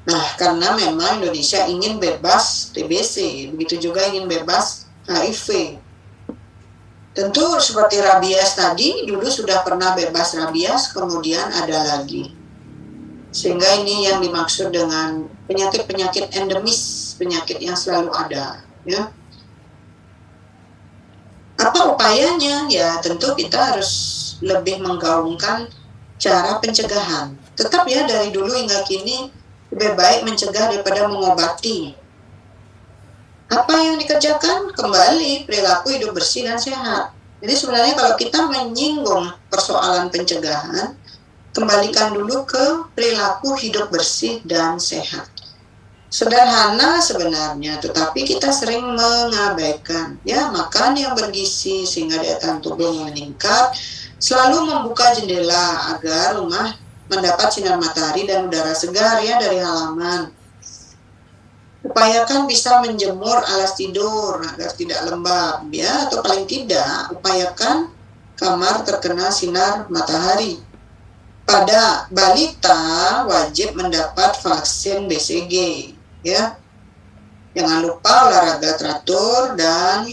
Nah, karena memang Indonesia ingin bebas TBC, begitu juga ingin bebas HIV. Tentu seperti rabies tadi, dulu sudah pernah bebas rabies, kemudian ada lagi. Sehingga ini yang dimaksud dengan penyakit-penyakit endemis, penyakit yang selalu ada. Ya. Apa upayanya? Ya tentu kita harus lebih menggaungkan cara pencegahan. Tetap ya dari dulu hingga kini, lebih baik mencegah daripada mengobati. Apa yang dikerjakan? Kembali perilaku hidup bersih dan sehat. Jadi sebenarnya kalau kita menyinggung persoalan pencegahan, kembalikan dulu ke perilaku hidup bersih dan sehat. Sederhana sebenarnya, tetapi kita sering mengabaikan. Ya, makan yang bergizi sehingga daya tahan tubuh meningkat, selalu membuka jendela agar rumah mendapat sinar matahari dan udara segar ya dari halaman. Upayakan bisa menjemur alas tidur agar tidak lembab ya, atau paling tidak upayakan kamar terkena sinar matahari. Pada balita wajib mendapat vaksin BCG ya. Jangan lupa olahraga teratur dan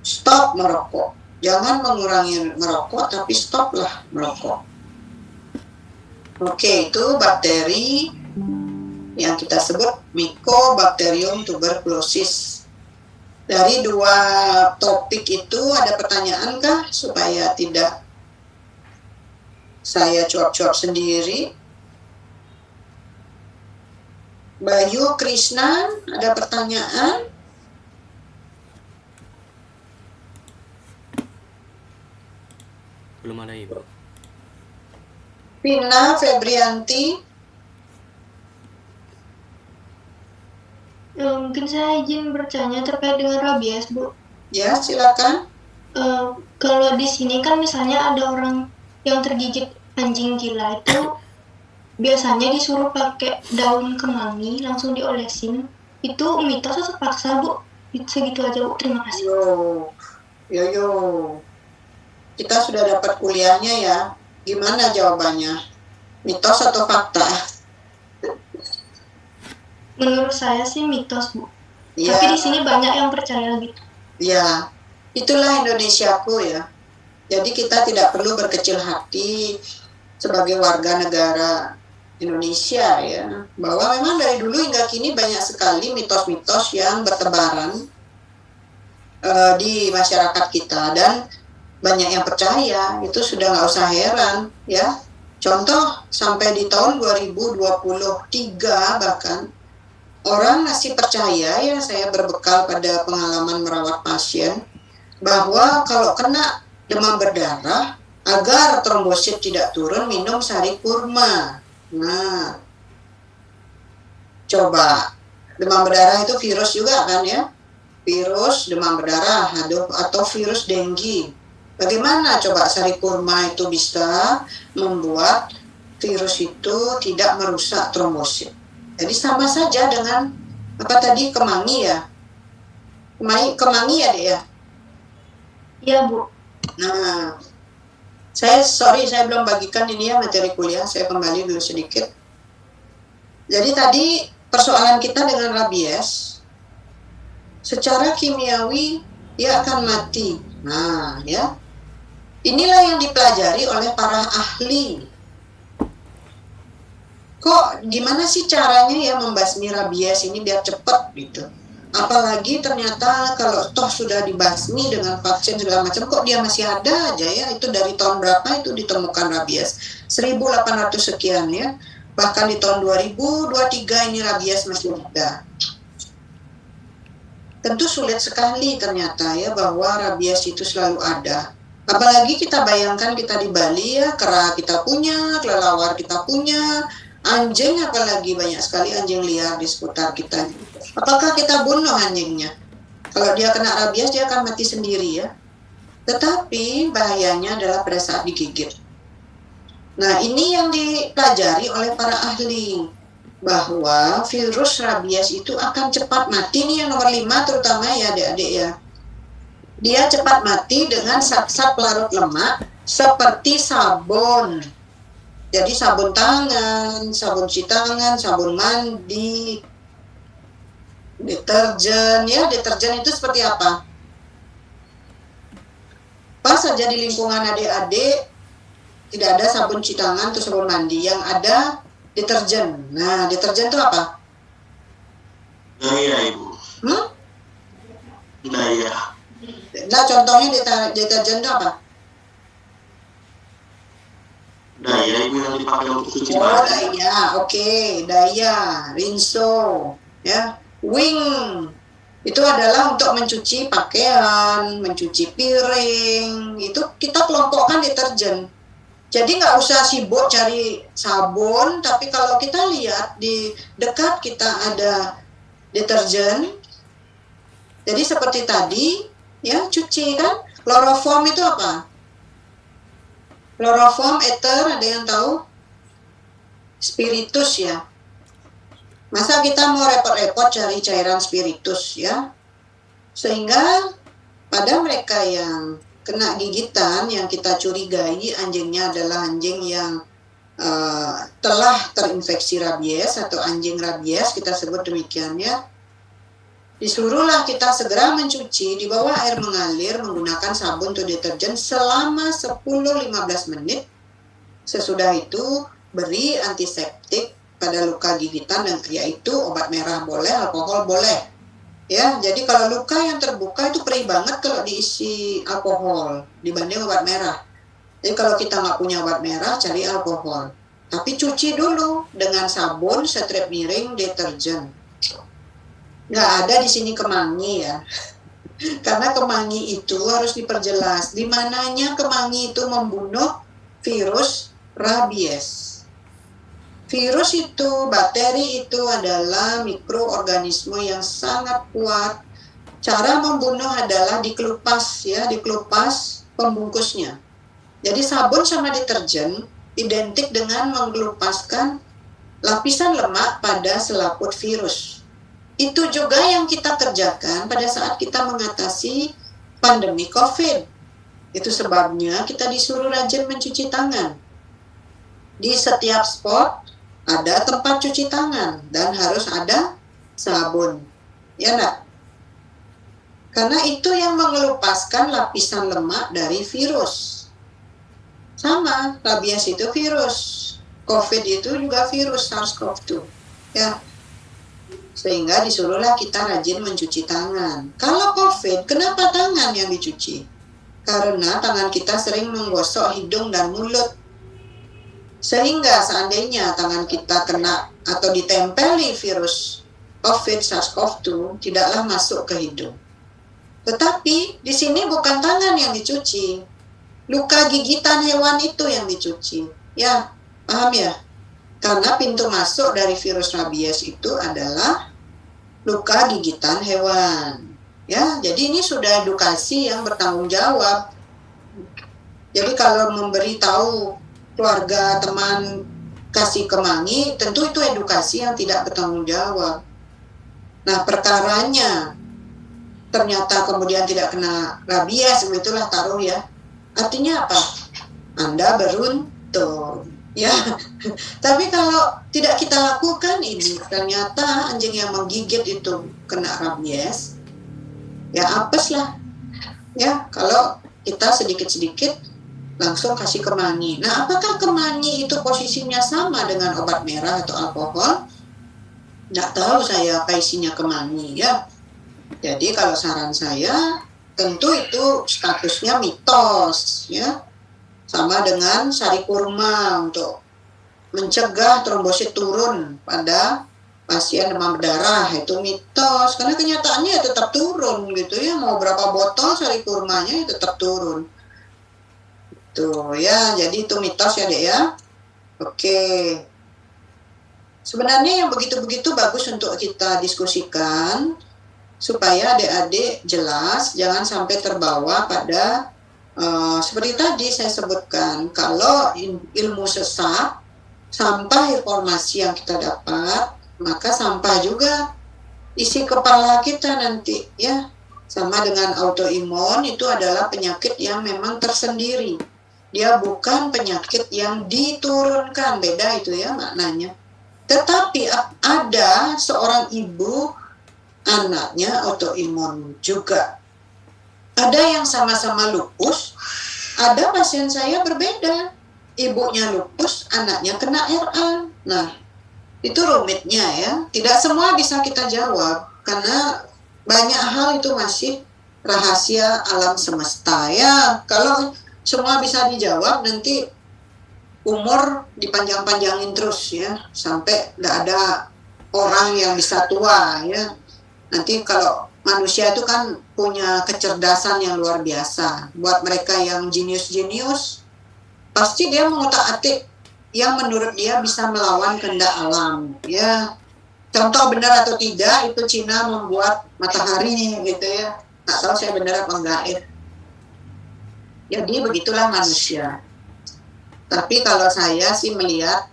stop merokok. Jangan mengurangi merokok tapi stoplah merokok. Oke, itu bakteri yang kita sebut Mycobacterium tuberculosis. Dari dua topik itu ada pertanyaan kah supaya tidak saya cuap-cuap sendiri? Bayu Krishna, ada pertanyaan? Belum ada Ibu. Vina Febrianti. Mungkin saya izin bertanya terkait dengan rabies, Bu. Ya, silakan. Kalau di sini kan misalnya ada orang yang tergigit anjing gila itu biasanya disuruh pakai daun kemangi langsung diolesin. Itu mitos atau fakta, Bu? Segitu aja, Bu. Terima kasih. Yo. Kita sudah dapat kuliahnya ya. Gimana jawabannya? Mitos atau fakta? Menurut saya sih mitos, Bu. Ya. Tapi di sini banyak yang percaya gitu. Ya, itulah Indonesiaku ya. Jadi kita tidak perlu berkecil hati sebagai warga negara Indonesia ya. Bahwa memang dari dulu hingga kini banyak sekali mitos-mitos yang bertebaran di masyarakat kita, dan banyak yang percaya. Itu sudah nggak usah heran ya. Contoh sampai di tahun 2023 bahkan orang masih percaya ya, saya berbekal pada pengalaman merawat pasien, bahwa kalau kena demam berdarah agar trombosit tidak turun minum sari kurma. Nah, coba demam berdarah itu virus juga kan ya, virus demam berdarah atau virus denggi. Bagaimana coba sari kurma itu bisa membuat virus itu tidak merusak trombosit? Jadi sama saja dengan apa tadi, kemangi ya? Kemangi ya Dek ya? Iya, Bu. Nah, saya belum bagikan ini ya materi kuliah, saya kembali dulu sedikit. Jadi tadi persoalan kita dengan rabies, secara kimiawi dia akan mati. Nah, ya. Inilah yang dipelajari oleh para ahli. Kok gimana sih caranya ya membasmi rabies ini biar cepat gitu. Apalagi ternyata kalau toh sudah dibasmi dengan vaksin segala macam, kok dia masih ada aja ya. Itu dari tahun berapa itu ditemukan rabies? 1800 sekian ya. Bahkan di tahun 2023 ini rabies masih ada. Tentu sulit sekali ternyata ya bahwa rabies itu selalu ada. Apalagi kita bayangkan kita di Bali ya, kera kita punya, kelelawar kita punya, anjing apalagi banyak sekali anjing liar di sekitar kita. Apakah kita bunuh anjingnya? Kalau dia kena rabies dia akan mati sendiri ya. Tetapi bahayanya adalah pada saat digigit. Nah, ini yang dipelajari oleh para ahli, bahwa virus rabies itu akan cepat mati. Ini yang nomor 5 terutama ya adik-adik ya. Dia cepat mati dengan zat-zat pelarut lemak seperti sabun. Jadi sabun tangan, sabun cuci tangan, sabun mandi, deterjen. Ya, deterjen itu seperti apa? Pas saja di lingkungan adik-adik tidak ada sabun cuci tangan atau sabun mandi, yang ada deterjen. Nah, deterjen itu apa? Daya, Ibu. Daya. Nah, contohnya deterjen itu apa? Daya Ibu yang dipakai untuk cuci Oh, baju. daya. Oke, daya, rinso, ya. Wing. Itu adalah untuk mencuci pakaian, mencuci piring. Itu kita kelompokkan deterjen. Jadi nggak usah sibuk cari sabun, tapi kalau kita lihat di dekat kita ada deterjen. Jadi seperti tadi, ya cuci kan. Chloroform itu apa? Chloroform ether, ada yang tahu? Spiritus ya. Masa kita mau repot-repot cari cairan spiritus ya? Sehingga pada mereka yang kena gigitan, yang kita curigai anjingnya adalah anjing yang telah terinfeksi rabies atau anjing rabies, kita sebut demikian ya. Disuruhlah kita segera mencuci di bawah air mengalir menggunakan sabun atau deterjen selama 10-15 menit. Sesudah itu beri antiseptik pada luka gigitan, dan yaitu obat merah boleh, alkohol boleh. Ya, jadi kalau luka yang terbuka itu perih banget kalau diisi alkohol dibanding obat merah. Jadi kalau kita nggak punya obat merah, cari alkohol. Tapi cuci dulu dengan sabun, setrep miring, deterjen. Nggak ada di sini kemangi ya. Karena kemangi itu harus diperjelas. Di mananya kemangi itu membunuh virus rabies. Virus itu, bakteri itu adalah mikroorganisme yang sangat kuat. Cara membunuh adalah dikelupas ya, dikelupas pembungkusnya. Jadi sabun sama deterjen identik dengan mengelupaskan lapisan lemak pada selaput virus. Itu juga yang kita kerjakan pada saat kita mengatasi pandemi COVID. Itu sebabnya kita disuruh rajin mencuci tangan. Di setiap spot ada tempat cuci tangan dan harus ada sabun. Ya enggak? Karena itu yang mengelupaskan lapisan lemak dari virus. Sama, rabies itu virus. COVID itu juga virus SARS-CoV-2. Ya. Sehingga disuruhlah kita rajin mencuci tangan. Kalau COVID, kenapa tangan yang dicuci? Karena tangan kita sering menggosok hidung dan mulut. Sehingga seandainya tangan kita kena atau ditempeli virus COVID, SARS-CoV-2, tidaklah masuk ke hidung. Tetapi di sini bukan tangan yang dicuci, luka gigitan hewan itu yang dicuci. Ya, paham ya? Karena pintu masuk dari virus rabies itu adalah luka gigitan hewan. Ya, jadi ini sudah edukasi yang bertanggung jawab. Jadi kalau memberitahu keluarga, teman, kasih kemangi, tentu itu edukasi yang tidak bertanggung jawab. Nah, perkaranya ternyata kemudian tidak kena rabies, begitulah taruh ya. Artinya apa? Anda beruntung. Ya, tapi kalau tidak kita lakukan ini, ternyata anjing yang menggigit itu kena rabies, ya apes lah. Ya, kalau kita sedikit-sedikit langsung kasih kemangi. Nah, apakah kemangi itu posisinya sama dengan obat merah atau alkohol? Nggak tahu saya apa isinya kemangi ya. Jadi kalau saran saya, tentu itu statusnya mitos ya. Sama dengan sari kurma untuk mencegah trombosit turun pada pasien demam berdarah, itu mitos karena kenyataannya ya tetap turun gitu ya, mau berapa botol sari kurmanya ya tetap turun tuh ya. Jadi itu mitos ya Dek ya. Oke, sebenarnya yang begitu-begitu bagus untuk kita diskusikan supaya adik-adik jelas, jangan sampai terbawa pada seperti tadi saya sebutkan, kalau ilmu sesat, sampah informasi yang kita dapat, maka sampah juga isi kepala kita nanti ya. Sama dengan autoimun, itu adalah penyakit yang memang tersendiri. Dia bukan penyakit yang diturunkan, beda itu ya maknanya. Tetapi ada seorang ibu, anaknya autoimun juga. Ada yang sama-sama lupus, ada pasien saya berbeda. Ibunya lupus, anaknya kena RA. Nah, itu rumitnya ya. Tidak semua bisa kita jawab karena banyak hal itu masih rahasia alam semesta ya. Kalau semua bisa dijawab, nanti umur dipanjang-panjangin terus ya, sampai tidak ada orang yang bisa tua ya. Nanti kalau manusia itu kan punya kecerdasan yang luar biasa. Buat mereka yang jenius-jenius, pasti dia mengutak-atik yang menurut dia bisa melawan kehendak alam ya. Contoh benar atau tidak, itu Cina membuat matahari gitu ya. Nggak tahu saya benar apa enggak. Jadi begitulah manusia. Tapi kalau saya sih melihat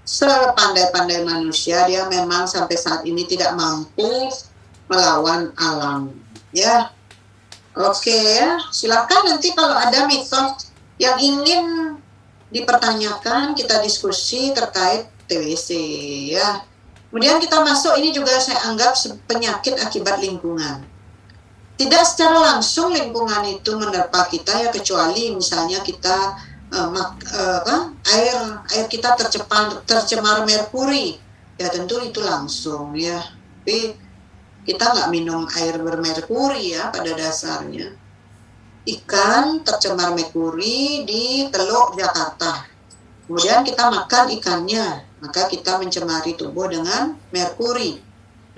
sepandai-pandai manusia, dia memang sampai saat ini tidak mampu melawan alam ya. Oke ya, silakan nanti kalau ada mitos yang ingin dipertanyakan, kita diskusi terkait TBC ya. Kemudian kita masuk, ini juga saya anggap penyakit akibat lingkungan. Tidak secara langsung lingkungan itu menerpa kita ya, kecuali misalnya kita air kita tercemar merkuri, ya tentu itu langsung ya. Tapi kita nggak minum air bermerkuri ya pada dasarnya. Ikan tercemar merkuri di Teluk Jakarta, kemudian kita makan ikannya, maka kita mencemari tubuh dengan merkuri.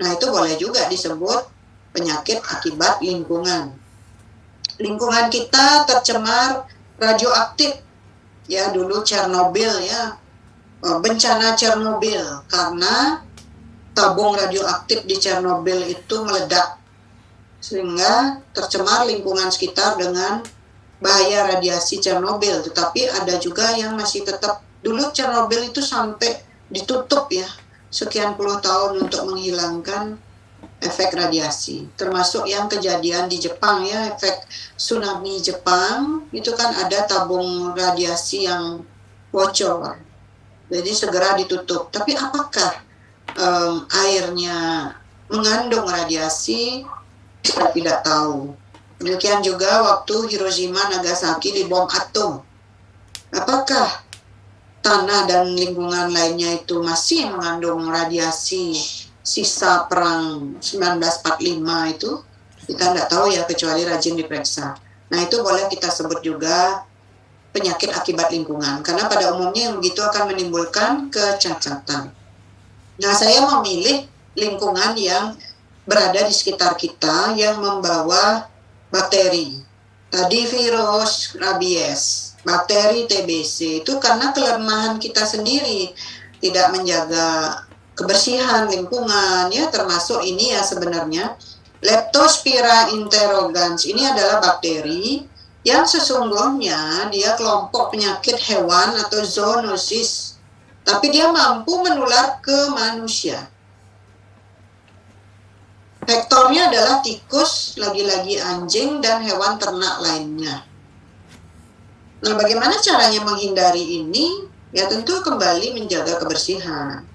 Nah, itu boleh juga disebut penyakit akibat lingkungan. Lingkungan kita tercemar radioaktif. Ya, dulu Chernobyl ya, bencana Chernobyl, karena tabung radioaktif di Chernobyl itu meledak, sehingga tercemar lingkungan sekitar dengan bahaya radiasi Chernobyl. Tetapi ada juga yang masih tetap, dulu Chernobyl itu sampai ditutup ya, sekian puluh tahun untuk menghilangkan efek radiasi. Termasuk yang kejadian di Jepang ya, efek tsunami Jepang, itu kan ada tabung radiasi yang bocor. Jadi segera ditutup. Tapi apakah airnya mengandung radiasi? Kita tidak tahu. Demikian juga waktu Hiroshima Nagasaki dibom atom. Apakah tanah dan lingkungan lainnya itu masih mengandung radiasi sisa perang 1945 itu? Kita tidak tahu ya, kecuali rajin diperiksa. Nah, itu boleh kita sebut juga penyakit akibat lingkungan, karena pada umumnya yang begitu akan menimbulkan kecacatan. Nah, saya memilih lingkungan yang berada di sekitar kita yang membawa bakteri. Tadi virus rabies, bakteri TBC, itu karena kelemahan kita sendiri, tidak menjaga kebersihan lingkungan ya, termasuk ini ya sebenarnya Leptospira interrogans. Ini adalah bakteri yang sesungguhnya dia kelompok penyakit hewan atau zoonosis, tapi dia mampu menular ke manusia. Vektornya adalah tikus, lagi-lagi anjing, dan hewan ternak lainnya. Nah, bagaimana caranya menghindari ini? Ya tentu kembali menjaga kebersihan.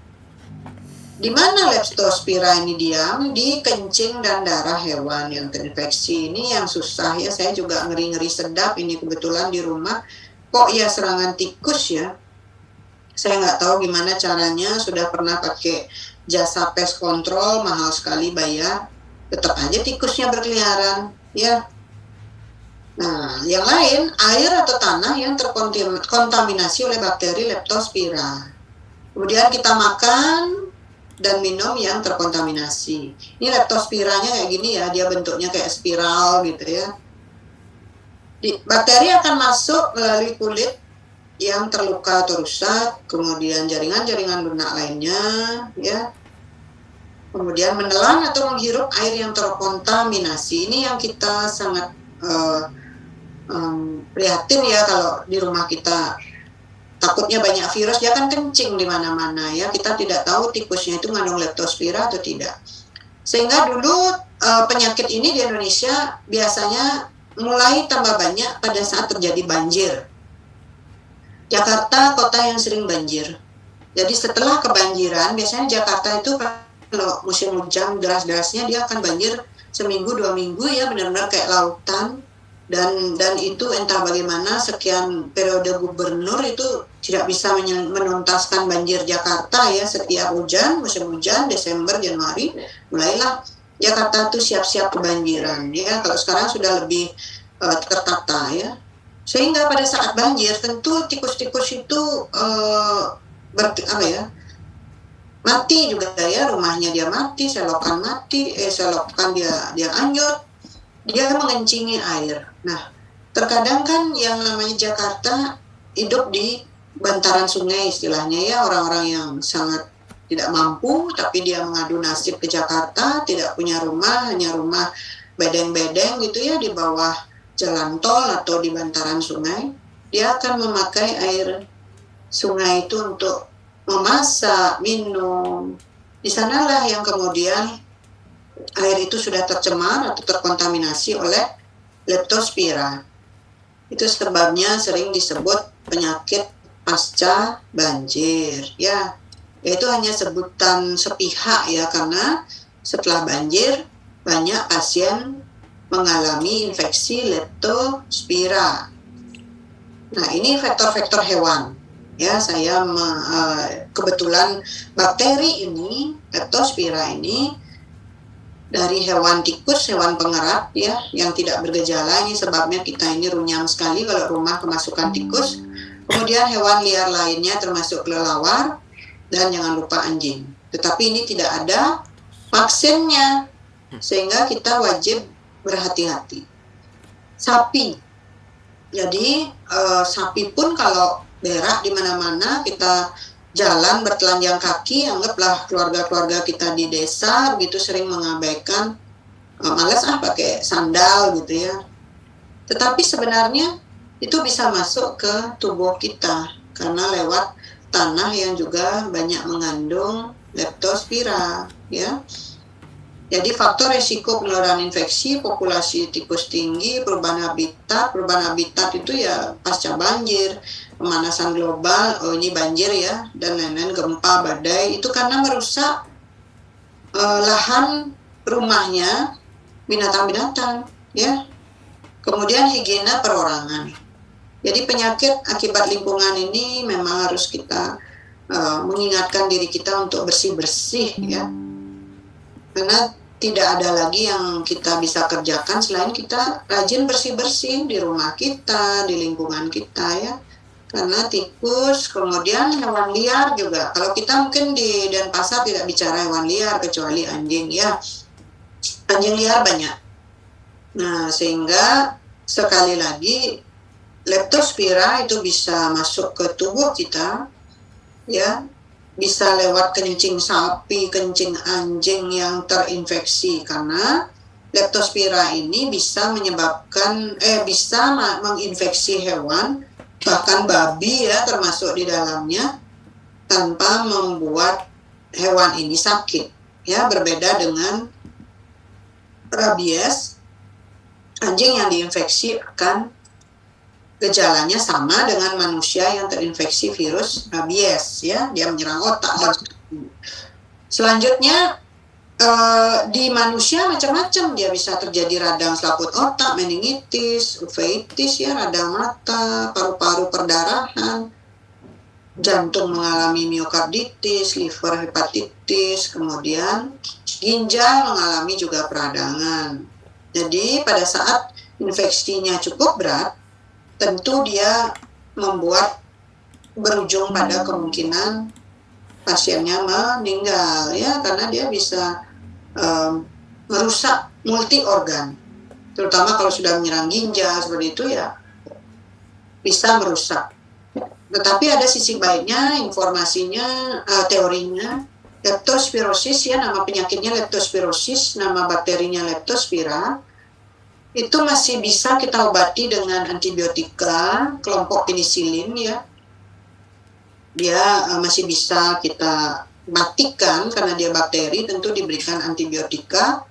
Di mana Leptospira ini diam? Di kencing dan darah hewan yang terinfeksi. Ini yang susah ya, saya juga ngeri-ngeri sedap ini kebetulan di rumah. Kok ya serangan tikus ya? Saya nggak tahu gimana caranya, sudah pernah pakai jasa pest control, mahal sekali bayar. Tetap aja tikusnya berkeliaran ya. Nah, yang lain, air atau tanah yang terkontaminasi oleh bakteri Leptospira. Kemudian kita makan dan minum yang terkontaminasi. Ini leptospiranya kayak gini ya, dia bentuknya kayak spiral gitu ya. Bakteri akan masuk melalui kulit yang terluka atau rusak, kemudian jaringan-jaringan lunak lainnya, ya. Kemudian menelan atau menghirup air yang terkontaminasi. Ini yang kita sangat prihatin ya, kalau di rumah kita takutnya banyak virus, dia kan kencing di mana-mana ya. Kita tidak tahu tikusnya itu mengandung leptospira atau tidak. Sehingga dulu penyakit ini di Indonesia biasanya mulai tambah banyak pada saat terjadi banjir. Jakarta kota yang sering banjir. Jadi setelah kebanjiran, biasanya Jakarta itu kalau musim hujan deras-derasnya dia akan banjir seminggu 2 minggu ya, benar-benar kayak lautan. Dan itu entah bagaimana sekian periode gubernur itu tidak bisa menuntaskan banjir Jakarta ya. Setiap hujan, musim hujan Desember Januari mulailah Jakarta itu siap-siap kebanjiran ya. Kalau sekarang sudah lebih tertata ya. Sehingga pada saat banjir tentu tikus-tikus itu mati juga ya, rumahnya dia mati, selokan mati, selokan dia anyut, dia mengencingi air. Nah, terkadang kan yang namanya Jakarta hidup di bantaran sungai istilahnya ya, orang-orang yang sangat tidak mampu tapi dia mengadu nasib ke Jakarta, tidak punya rumah, hanya rumah bedeng-bedeng gitu ya di bawah jalan tol atau di bantaran sungai. Dia akan memakai air sungai itu untuk memasak, minum. Di sanalah yang kemudian air itu sudah tercemar atau terkontaminasi oleh Leptospira. Itu sebabnya sering disebut penyakit pasca banjir ya. Itu hanya sebutan sepihak ya, karena setelah banjir banyak pasien mengalami infeksi Leptospira. Nah, ini faktor-faktor hewan. Ya, saya kebetulan bakteri ini, Leptospira ini dari hewan tikus, hewan pengerat ya, yang tidak bergejala. Ini sebabnya kita ini runyam sekali kalau rumah kemasukan tikus. Kemudian hewan liar lainnya termasuk kelelawar dan jangan lupa anjing. Tetapi ini tidak ada vaksinnya, sehingga kita wajib berhati-hati. Sapi. Jadi sapi pun kalau berak di mana-mana, kita jalan bertelanjang kaki, anggaplah keluarga-keluarga kita di desa begitu sering mengabaikan, malas pakai sandal gitu ya. Tetapi sebenarnya itu bisa masuk ke tubuh kita karena lewat tanah yang juga banyak mengandung Leptospira ya. Jadi faktor resiko penularan infeksi, populasi tikus tinggi, perubahan habitat itu ya pasca banjir, pemanasan global, ini banjir ya, dan lain-lain, gempa, badai, itu karena merusak lahan rumahnya binatang-binatang ya. Kemudian higiene perorangan. Jadi penyakit akibat lingkungan ini memang harus kita mengingatkan diri kita untuk bersih-bersih ya. Karena tidak ada lagi yang kita bisa kerjakan selain kita rajin bersih-bersih di rumah kita, di lingkungan kita ya. Karena tikus, kemudian hewan liar juga. Kalau kita mungkin di Denpasar tidak bicara hewan liar kecuali anjing ya. Anjing liar banyak. Nah, sehingga sekali lagi Leptospira itu bisa masuk ke tubuh kita ya. Bisa lewat kencing sapi, kencing anjing yang terinfeksi, karena Leptospira ini bisa bisa menginfeksi hewan, bahkan babi ya termasuk di dalamnya, tanpa membuat hewan ini sakit ya. Berbeda dengan rabies, anjing yang diinfeksi akan gejalanya sama dengan manusia yang terinfeksi virus rabies ya, dia menyerang otak. Selanjutnya di manusia macam-macam, dia bisa terjadi radang selaput otak, meningitis, uveitis ya, radang mata, paru-paru perdarahan, jantung mengalami miokarditis, liver hepatitis, kemudian ginjal mengalami juga peradangan. Jadi pada saat infeksinya cukup berat, tentu dia membuat berujung pada kemungkinan pasiennya meninggal ya, karena dia bisa merusak multi organ, terutama kalau sudah menyerang ginjal seperti itu ya bisa merusak. Tetapi ada sisi baiknya, informasinya, teorinya, leptospirosis ya, nama penyakitnya leptospirosis, nama bakterinya Leptospira, itu masih bisa kita obati dengan antibiotika kelompok penisilin ya. Dia masih bisa kita matikan karena dia bakteri, tentu diberikan antibiotika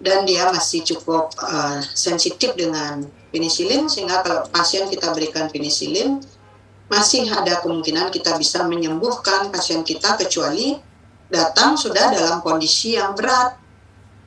dan dia masih cukup sensitif dengan penisilin, sehingga kalau pasien kita berikan penisilin masih ada kemungkinan kita bisa menyembuhkan pasien kita, kecuali datang sudah dalam kondisi yang berat.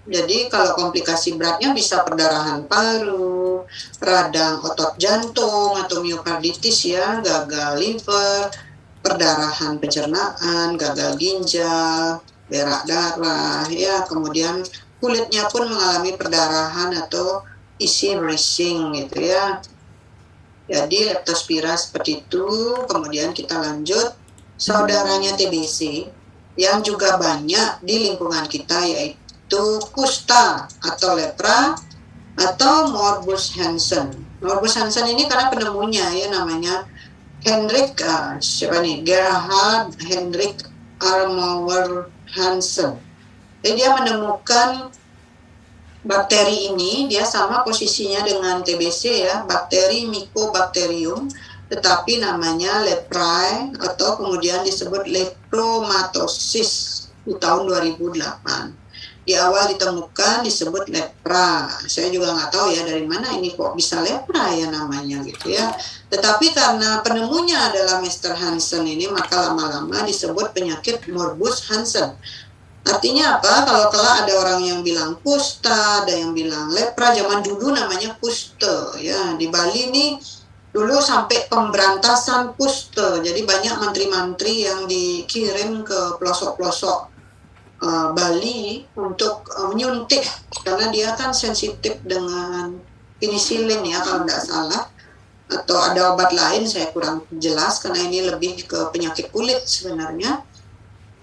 Jadi kalau komplikasi beratnya bisa perdarahan paru, radang otot jantung atau miokarditis ya, gagal liver, perdarahan pencernaan, gagal ginjal, berak darah ya, kemudian kulitnya pun mengalami perdarahan atau isi bruising gitu ya. Jadi Leptospira seperti itu. Kemudian kita lanjut, saudaranya TBC yang juga banyak di lingkungan kita, yaitu kusta atau lepra atau Morbus Hansen. Morbus Hansen ini karena penemunya ya namanya Gerhard Hendrik Armauer Hansen. Jadi dia menemukan bakteri ini, dia sama posisinya dengan TBC ya, bakteri Mycobacterium, tetapi namanya leprae atau kemudian disebut lepromatosis di tahun 2008. Di awal ditemukan disebut lepra. Saya juga nggak tahu ya dari mana ini kok bisa lepra ya namanya gitu ya. Tetapi karena penemunya adalah Mr. Hansen ini, maka lama-lama disebut penyakit Morbus Hansen. Artinya apa? Kalau kelak ada orang yang bilang kusta, ada yang bilang lepra, zaman dulu namanya kuste ya. Di Bali nih dulu sampai pemberantasan kuste. Jadi banyak menteri-menteri yang dikirim ke pelosok-pelosok Bali untuk menyuntik, karena dia kan sensitif dengan penisilin ya kalau tidak salah, atau ada obat lain saya kurang jelas karena ini lebih ke penyakit kulit sebenarnya.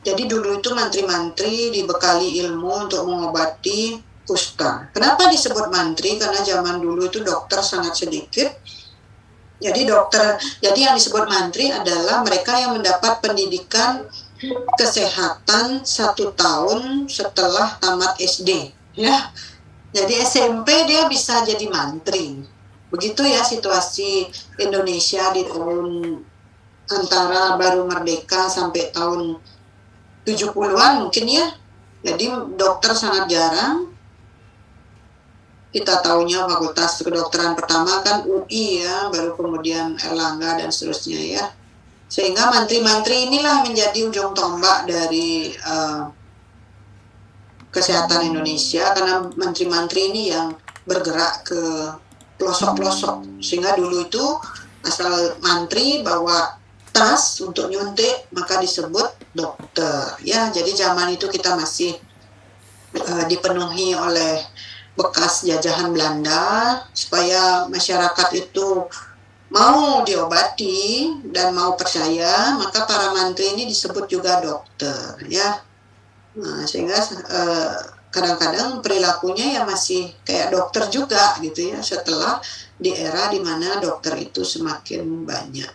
Jadi dulu itu menteri-menteri dibekali ilmu untuk mengobati kusta. Kenapa disebut mantri? Karena zaman dulu itu dokter sangat sedikit. Jadi yang disebut mantri adalah mereka yang mendapat pendidikan kesehatan 1 tahun setelah tamat SD ya. Jadi SMP dia bisa jadi mantri. Begitu ya situasi Indonesia di tahun antara baru merdeka sampai tahun 70-an mungkin ya. Jadi dokter sangat jarang. Kita tahunya fakultas kedokteran pertama kan UI ya, baru kemudian Erlangga dan seterusnya ya. Sehingga mantri-mantri inilah menjadi ujung tombak dari kesehatan Indonesia, karena mantri-mantri ini yang bergerak ke pelosok-pelosok. Sehingga dulu itu asal mantri bawa tas untuk nyuntik maka disebut dokter ya. Jadi zaman itu kita masih dipenuhi oleh bekas jajahan Belanda, supaya masyarakat itu mau diobati dan mau percaya, maka para mantri ini disebut juga dokter ya. Nah, sehingga kadang-kadang perilakunya ya masih kayak dokter juga gitu ya, setelah di era di mana dokter itu semakin banyak.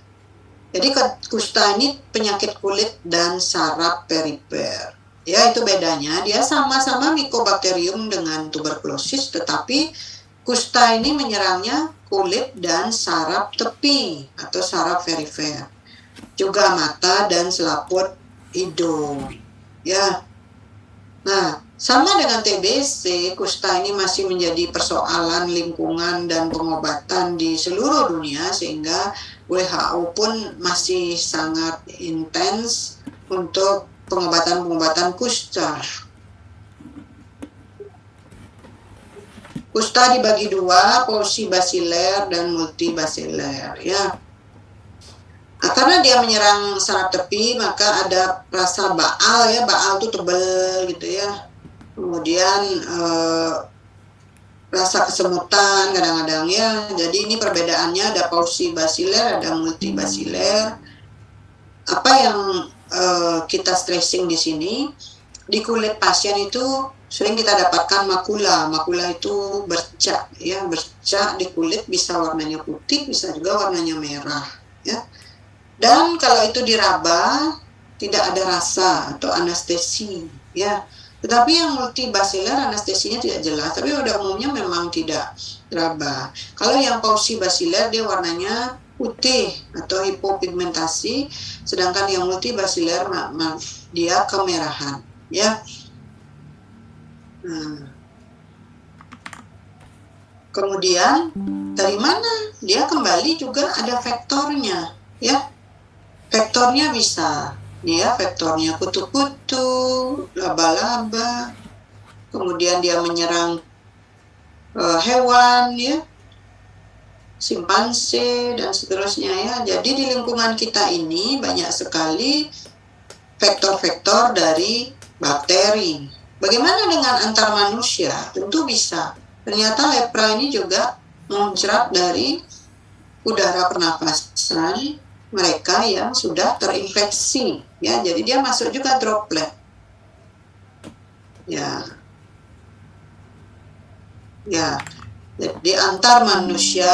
Jadi kusta ini penyakit kulit dan saraf perifer. Ya itu bedanya, dia sama-sama Mycobacterium dengan tuberkulosis, tetapi kusta ini menyerangnya kulit dan saraf tepi atau saraf perifer, juga mata dan selaput hidung ya. Nah, sama dengan TBC, kusta ini masih menjadi persoalan lingkungan dan pengobatan di seluruh dunia, sehingga WHO pun masih sangat intens untuk pengobatan kusta. Kusta dibagi dua, polybaciler dan multibaciler ya. Nah, karena dia menyerang saraf tepi, maka ada rasa baal ya, baal itu tebal gitu ya. Kemudian rasa kesemutan kadang-kadang ya. Jadi ini perbedaannya, ada polybaciler, ada multibaciler. Apa yang kita stressing di sini, di kulit pasien itu sering kita dapatkan makula. Makula itu bercak ya, bercak di kulit, bisa warnanya putih, bisa juga warnanya merah ya. Dan kalau itu diraba tidak ada rasa atau anestesi ya. Tetapi yang multibaciler anestesinya tidak jelas, tapi pada umumnya memang tidak raba. Kalau yang polybaciler dia warnanya putih atau hipopigmentasi, sedangkan yang multibaciler dia kemerahan ya. Kemudian dari mana? Dia kembali juga ada vektornya ya. Vektornya bisa ya, vektornya kutu-kutu, laba-laba. Kemudian dia menyerang hewan ya, simpanse dan seterusnya ya. Jadi di lingkungan kita ini banyak sekali vektor-vektor dari bakteri. Bagaimana dengan antar manusia? Tentu bisa. Ternyata lepra ini juga muncrat dari udara pernapasan mereka yang sudah terinfeksi. Ya, jadi dia masuk juga droplet. Ya. Ya. Jadi antar manusia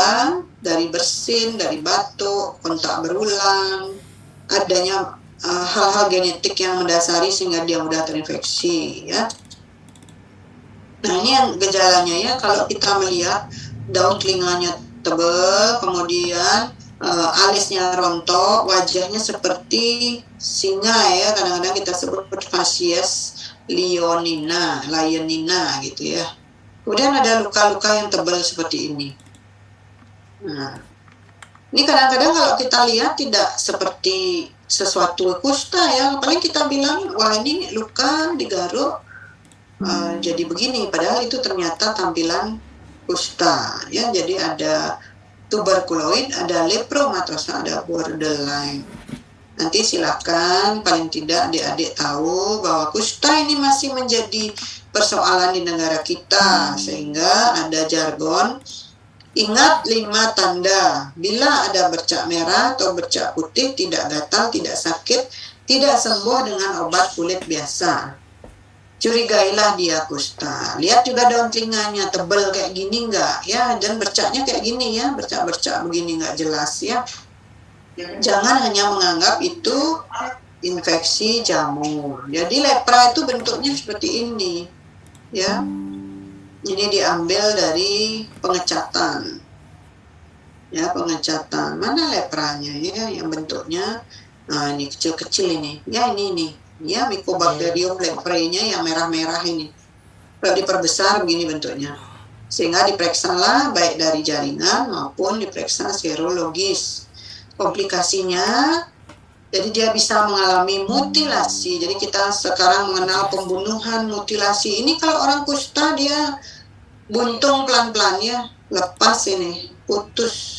dari bersin, dari batuk, kontak berulang, adanya hal-hal genetik yang mendasari sehingga dia mudah terinfeksi ya. Nah ini yang gejalanya ya, kalau kita melihat daun telinganya tebal, kemudian alisnya rontok, wajahnya seperti singa ya, kadang-kadang kita sebut facies leonina gitu ya. Kemudian ada luka-luka yang tebal seperti ini. Nah, ini kadang-kadang kalau kita lihat tidak seperti sesuatu kusta ya, paling kita bilang wah ini luka digaruk jadi begini, padahal itu ternyata tampilan kusta ya. Jadi ada tuberkuloid, ada lepromatosa, ada borderline. Nanti silakan paling tidak adik-adik tahu bahwa kusta ini masih menjadi persoalan di negara kita, sehingga ada jargon. Ingat 5 tanda. Bila ada bercak merah atau bercak putih, tidak gatal, tidak sakit, tidak sembuh dengan obat kulit biasa, curigailah dia kusta. Lihat juga daun telinganya tebal kayak gini enggak ya, dan bercaknya kayak gini ya, bercak-bercak begini enggak jelas ya. Jangan hanya menganggap itu infeksi jamur. Jadi lepra itu bentuknya seperti ini ya. Ini diambil dari pengecatan ya, pengecatan. Mana lepranya ya, yang bentuknya nah ini kecil-kecil ini ya, ini ya, Mycobacterium leprae-nya yang merah-merah ini. Kalau diperbesar begini bentuknya, sehingga diperiksalah baik dari jaringan maupun diperiksa serologis. Komplikasinya, jadi dia bisa mengalami mutilasi. Jadi kita sekarang mengenal pembunuhan, mutilasi. Ini kalau orang kusta dia buntung pelan-pelan ya, lepas ini, putus.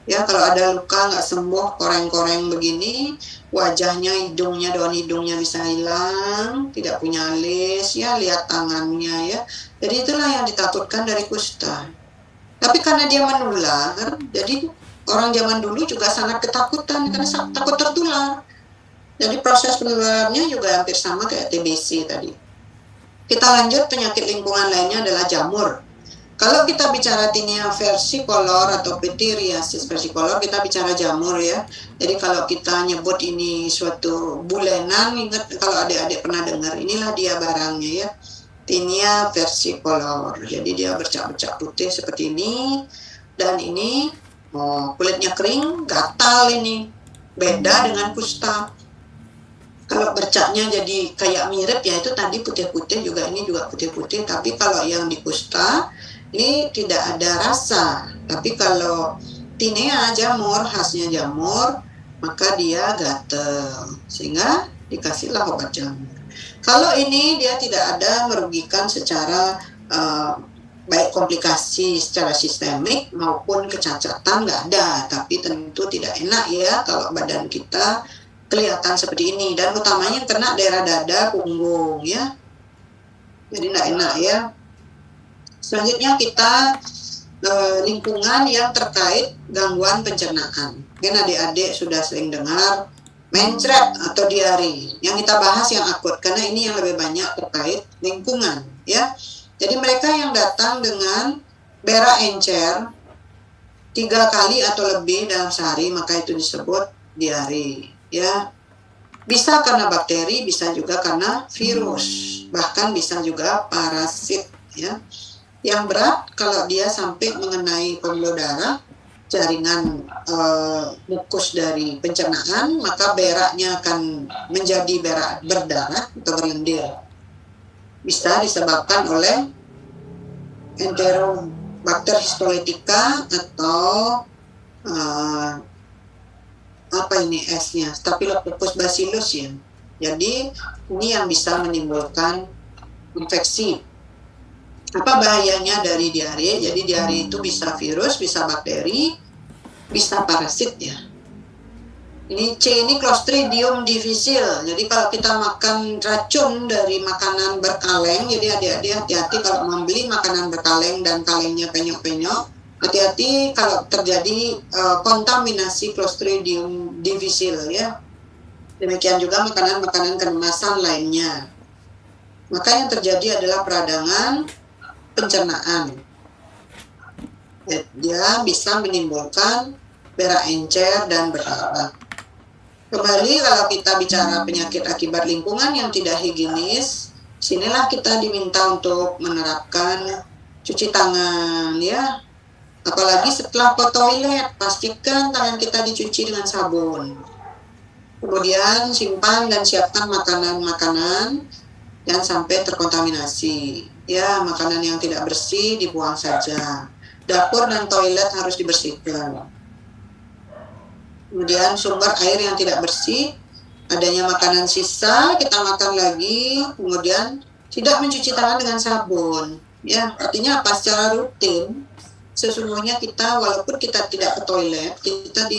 Ya, kalau ada luka nggak sembuh, koreng-koreng begini, wajahnya, hidungnya, daun hidungnya bisa hilang, tidak punya alis, ya, lihat tangannya ya. Jadi itulah yang ditakutkan dari kusta. Tapi karena dia menular, jadi orang zaman dulu juga sangat ketakutan karena takut tertular. Jadi proses penularannya juga hampir sama kayak TBC tadi. Kita lanjut, penyakit lingkungan lainnya adalah jamur. Kalau kita bicara tinea versicolor atau pityriasis versicolor, kita bicara jamur ya. Jadi kalau kita nyebut ini suatu bulenan, ingat kalau adik-adik pernah dengar, inilah dia barangnya ya. Tinea versicolor. Jadi dia bercak-bercak putih seperti ini. Dan ini kulitnya kering, gatal ini. Beda dengan kusta. Kalau bercaknya jadi kayak mirip ya, itu tadi putih-putih juga, ini juga putih-putih. Tapi kalau yang di kusta ini tidak ada rasa. Tapi kalau tinea jamur, khasnya jamur, maka dia gatel. Sehingga dikasihlah obat jamur. Kalau ini dia tidak ada merugikan secara baik komplikasi secara sistemik maupun kecacatan, nggak ada, tapi tentu tidak enak ya kalau badan kita kelihatan seperti ini, dan utamanya yang kena daerah dada, punggung ya, jadi nggak enak ya. Selanjutnya kita lingkungan yang terkait gangguan pencernaan. Mungkin adik-adik sudah sering dengar mencret atau diare. Yang kita bahas yang akut karena ini yang lebih banyak terkait lingkungan ya. Jadi mereka yang datang dengan berak encer 3 kali atau lebih dalam sehari, maka itu disebut diare ya. Bisa karena bakteri, bisa juga karena virus, bahkan bisa juga parasit ya. Yang berat kalau dia sampai mengenai pembuluh darah, jaringan mukus dari pencernaan, maka beraknya akan menjadi berak berdarah atau berlendir. Bisa disebabkan oleh Enterobacter histolytica atau apa ini S-nya, Staphylococcus bacillus ya. Jadi ini yang bisa menimbulkan infeksi. Apa bahayanya dari diare? Jadi diare itu bisa virus, bisa bakteri, bisa parasit ya. Ini C ini Clostridium difficile. Jadi kalau kita makan racun dari makanan berkaleng, jadi adik-adik hati-hati kalau membeli makanan berkaleng dan kalengnya penyok-penyok. Hati-hati kalau terjadi kontaminasi Clostridium difficile ya. Demikian juga makanan-makanan kemasan lainnya. Maka yang terjadi adalah peradangan pencernaan. Dia bisa menimbulkan berak encer dan berdarah. Kembali kalau kita bicara penyakit akibat lingkungan yang tidak higienis, sinilah kita diminta untuk menerapkan cuci tangan ya. Apalagi setelah ke toilet, pastikan tangan kita dicuci dengan sabun. Kemudian simpan dan siapkan makanan-makanan jangan sampai terkontaminasi. Ya, makanan yang tidak bersih dibuang saja. Dapur dan toilet harus dibersihkan. Kemudian sumber air yang tidak bersih, adanya makanan sisa, kita makan lagi, kemudian tidak mencuci tangan dengan sabun. Ya, artinya apa? Secara rutin, sesungguhnya kita walaupun kita tidak ke toilet, kita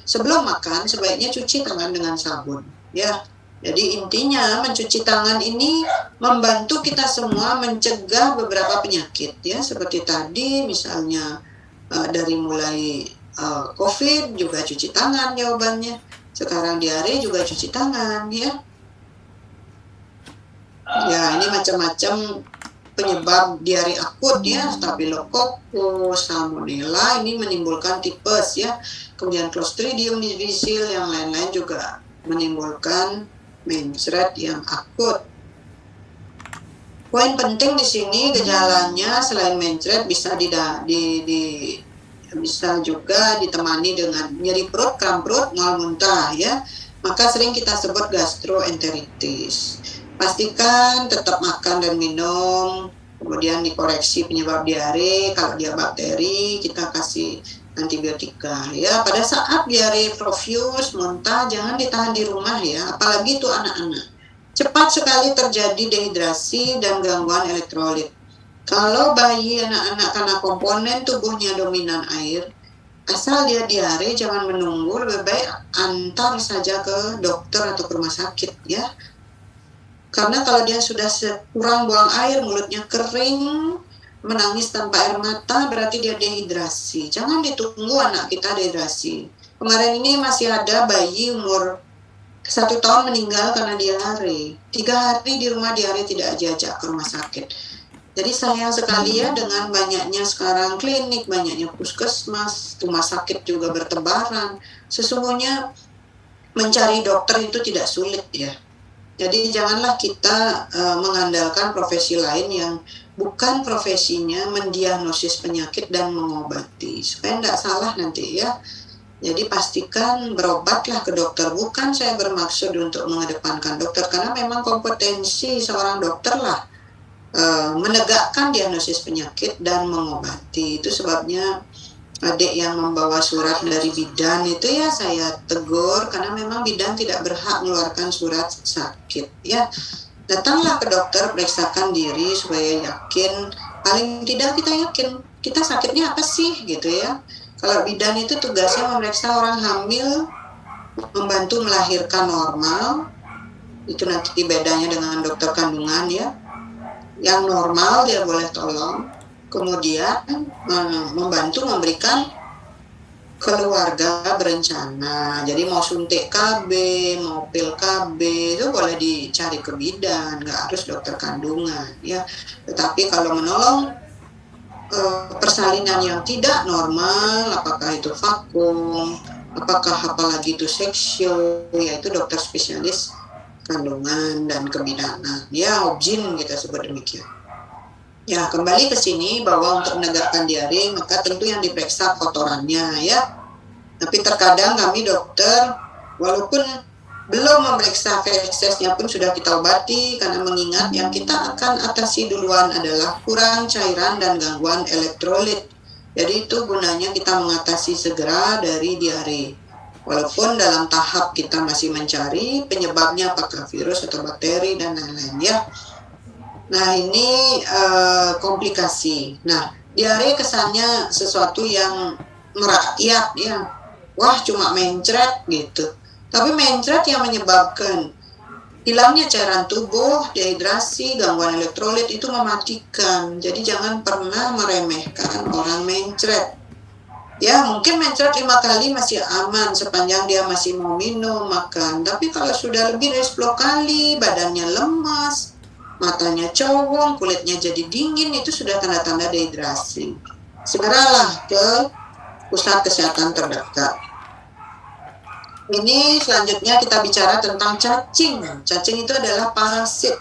sebelum makan sebaiknya cuci tangan dengan sabun. Ya, jadi intinya mencuci tangan ini membantu kita semua mencegah beberapa penyakit ya, seperti tadi misalnya dari mulai COVID juga cuci tangan jawabannya. Sekarang diare juga cuci tangan ya. Ya, ini macam-macam penyebab diare akut ya, Staphylococcus, Salmonella ini menimbulkan tipes ya. Kemudian Clostridium difficile yang lain-lain juga menimbulkan mencret yang akut. Poin penting di sini gejalanya selain mencret bisa bisa juga ditemani dengan nyeri perut, kram perut, mual muntah ya. Maka sering kita sebut gastroenteritis. Pastikan tetap makan dan minum, kemudian dikoreksi penyebab diare. Kalau dia bakteri, kita kasih antibiotika ya. Pada saat diare profuse, muntah, jangan ditahan di rumah ya, apalagi itu anak-anak. Cepat sekali terjadi dehidrasi dan gangguan elektrolit. Kalau bayi anak-anak karena komponen tubuhnya dominan air, asal dia diare jangan menunggu, lebih baik antar saja ke dokter atau ke rumah sakit ya. Karena kalau dia sudah kurang buang air, mulutnya kering, menangis tanpa air mata, berarti dia dehidrasi. Jangan ditunggu anak kita dehidrasi. Kemarin ini masih ada bayi umur 1 tahun meninggal karena diare. 3 hari di rumah diare, tidak diajak ke rumah sakit. Jadi sayang sekali ya dengan banyaknya sekarang klinik, banyaknya puskesmas, rumah sakit juga bertebaran. Sesungguhnya mencari dokter itu tidak sulit ya. Jadi janganlah kita mengandalkan profesi lain yang bukan profesinya mendiagnosis penyakit dan mengobati. Supaya tidak salah nanti ya. Jadi pastikan berobatlah ke dokter. Bukan saya bermaksud untuk mengedepankan dokter, karena memang kompetensi seorang dokter lah menegakkan diagnosis penyakit dan mengobati. Itu sebabnya adik yang membawa surat dari bidan itu ya saya tegur karena memang bidan tidak berhak mengeluarkan surat sakit ya. Datanglah ke dokter, periksakan diri supaya yakin, paling tidak kita yakin kita sakitnya apa sih gitu ya. Kalau bidan itu tugasnya memeriksa orang hamil, membantu melahirkan normal, itu nanti bedanya dengan dokter kandungan ya. Yang normal dia boleh tolong, kemudian membantu memberikan keluarga berencana. Jadi mau suntik KB, mau pil KB itu boleh dicari ke bidan, nggak harus dokter kandungan ya. Tetapi kalau menolong persalinan yang tidak normal, apakah itu vakum, apakah apalagi itu seksio, yaitu dokter spesialis kandungan dan kebidanan ya, obgyn kita sebut demikian. Ya, kembali ke sini bahwa untuk menegakkan diare maka tentu yang diperiksa kotorannya ya. Tapi terkadang kami dokter walaupun belum memeriksa feksesnya pun sudah kita obati karena mengingat yang kita akan atasi duluan adalah kurang cairan dan gangguan elektrolit. Jadi itu gunanya kita mengatasi segera dari diare. Walaupun dalam tahap kita masih mencari penyebabnya apakah virus atau bakteri dan lain-lain ya. Nah ini komplikasi. Nah diare kesannya sesuatu yang merakyat ya. Wah cuma mencret gitu. Tapi mencret yang menyebabkan hilangnya cairan tubuh, dehidrasi, gangguan elektrolit itu mematikan. Jadi jangan pernah meremehkan orang mencret. Ya mungkin mencret 5 kali masih aman sepanjang dia masih mau minum, makan. Tapi kalau sudah lebih dari 10 kali, badannya lemas, matanya cowong, kulitnya jadi dingin, itu sudah tanda-tanda dehidrasi. Segeralah ke pusat kesehatan terdekat. Ini selanjutnya kita bicara tentang cacing. Cacing itu adalah parasit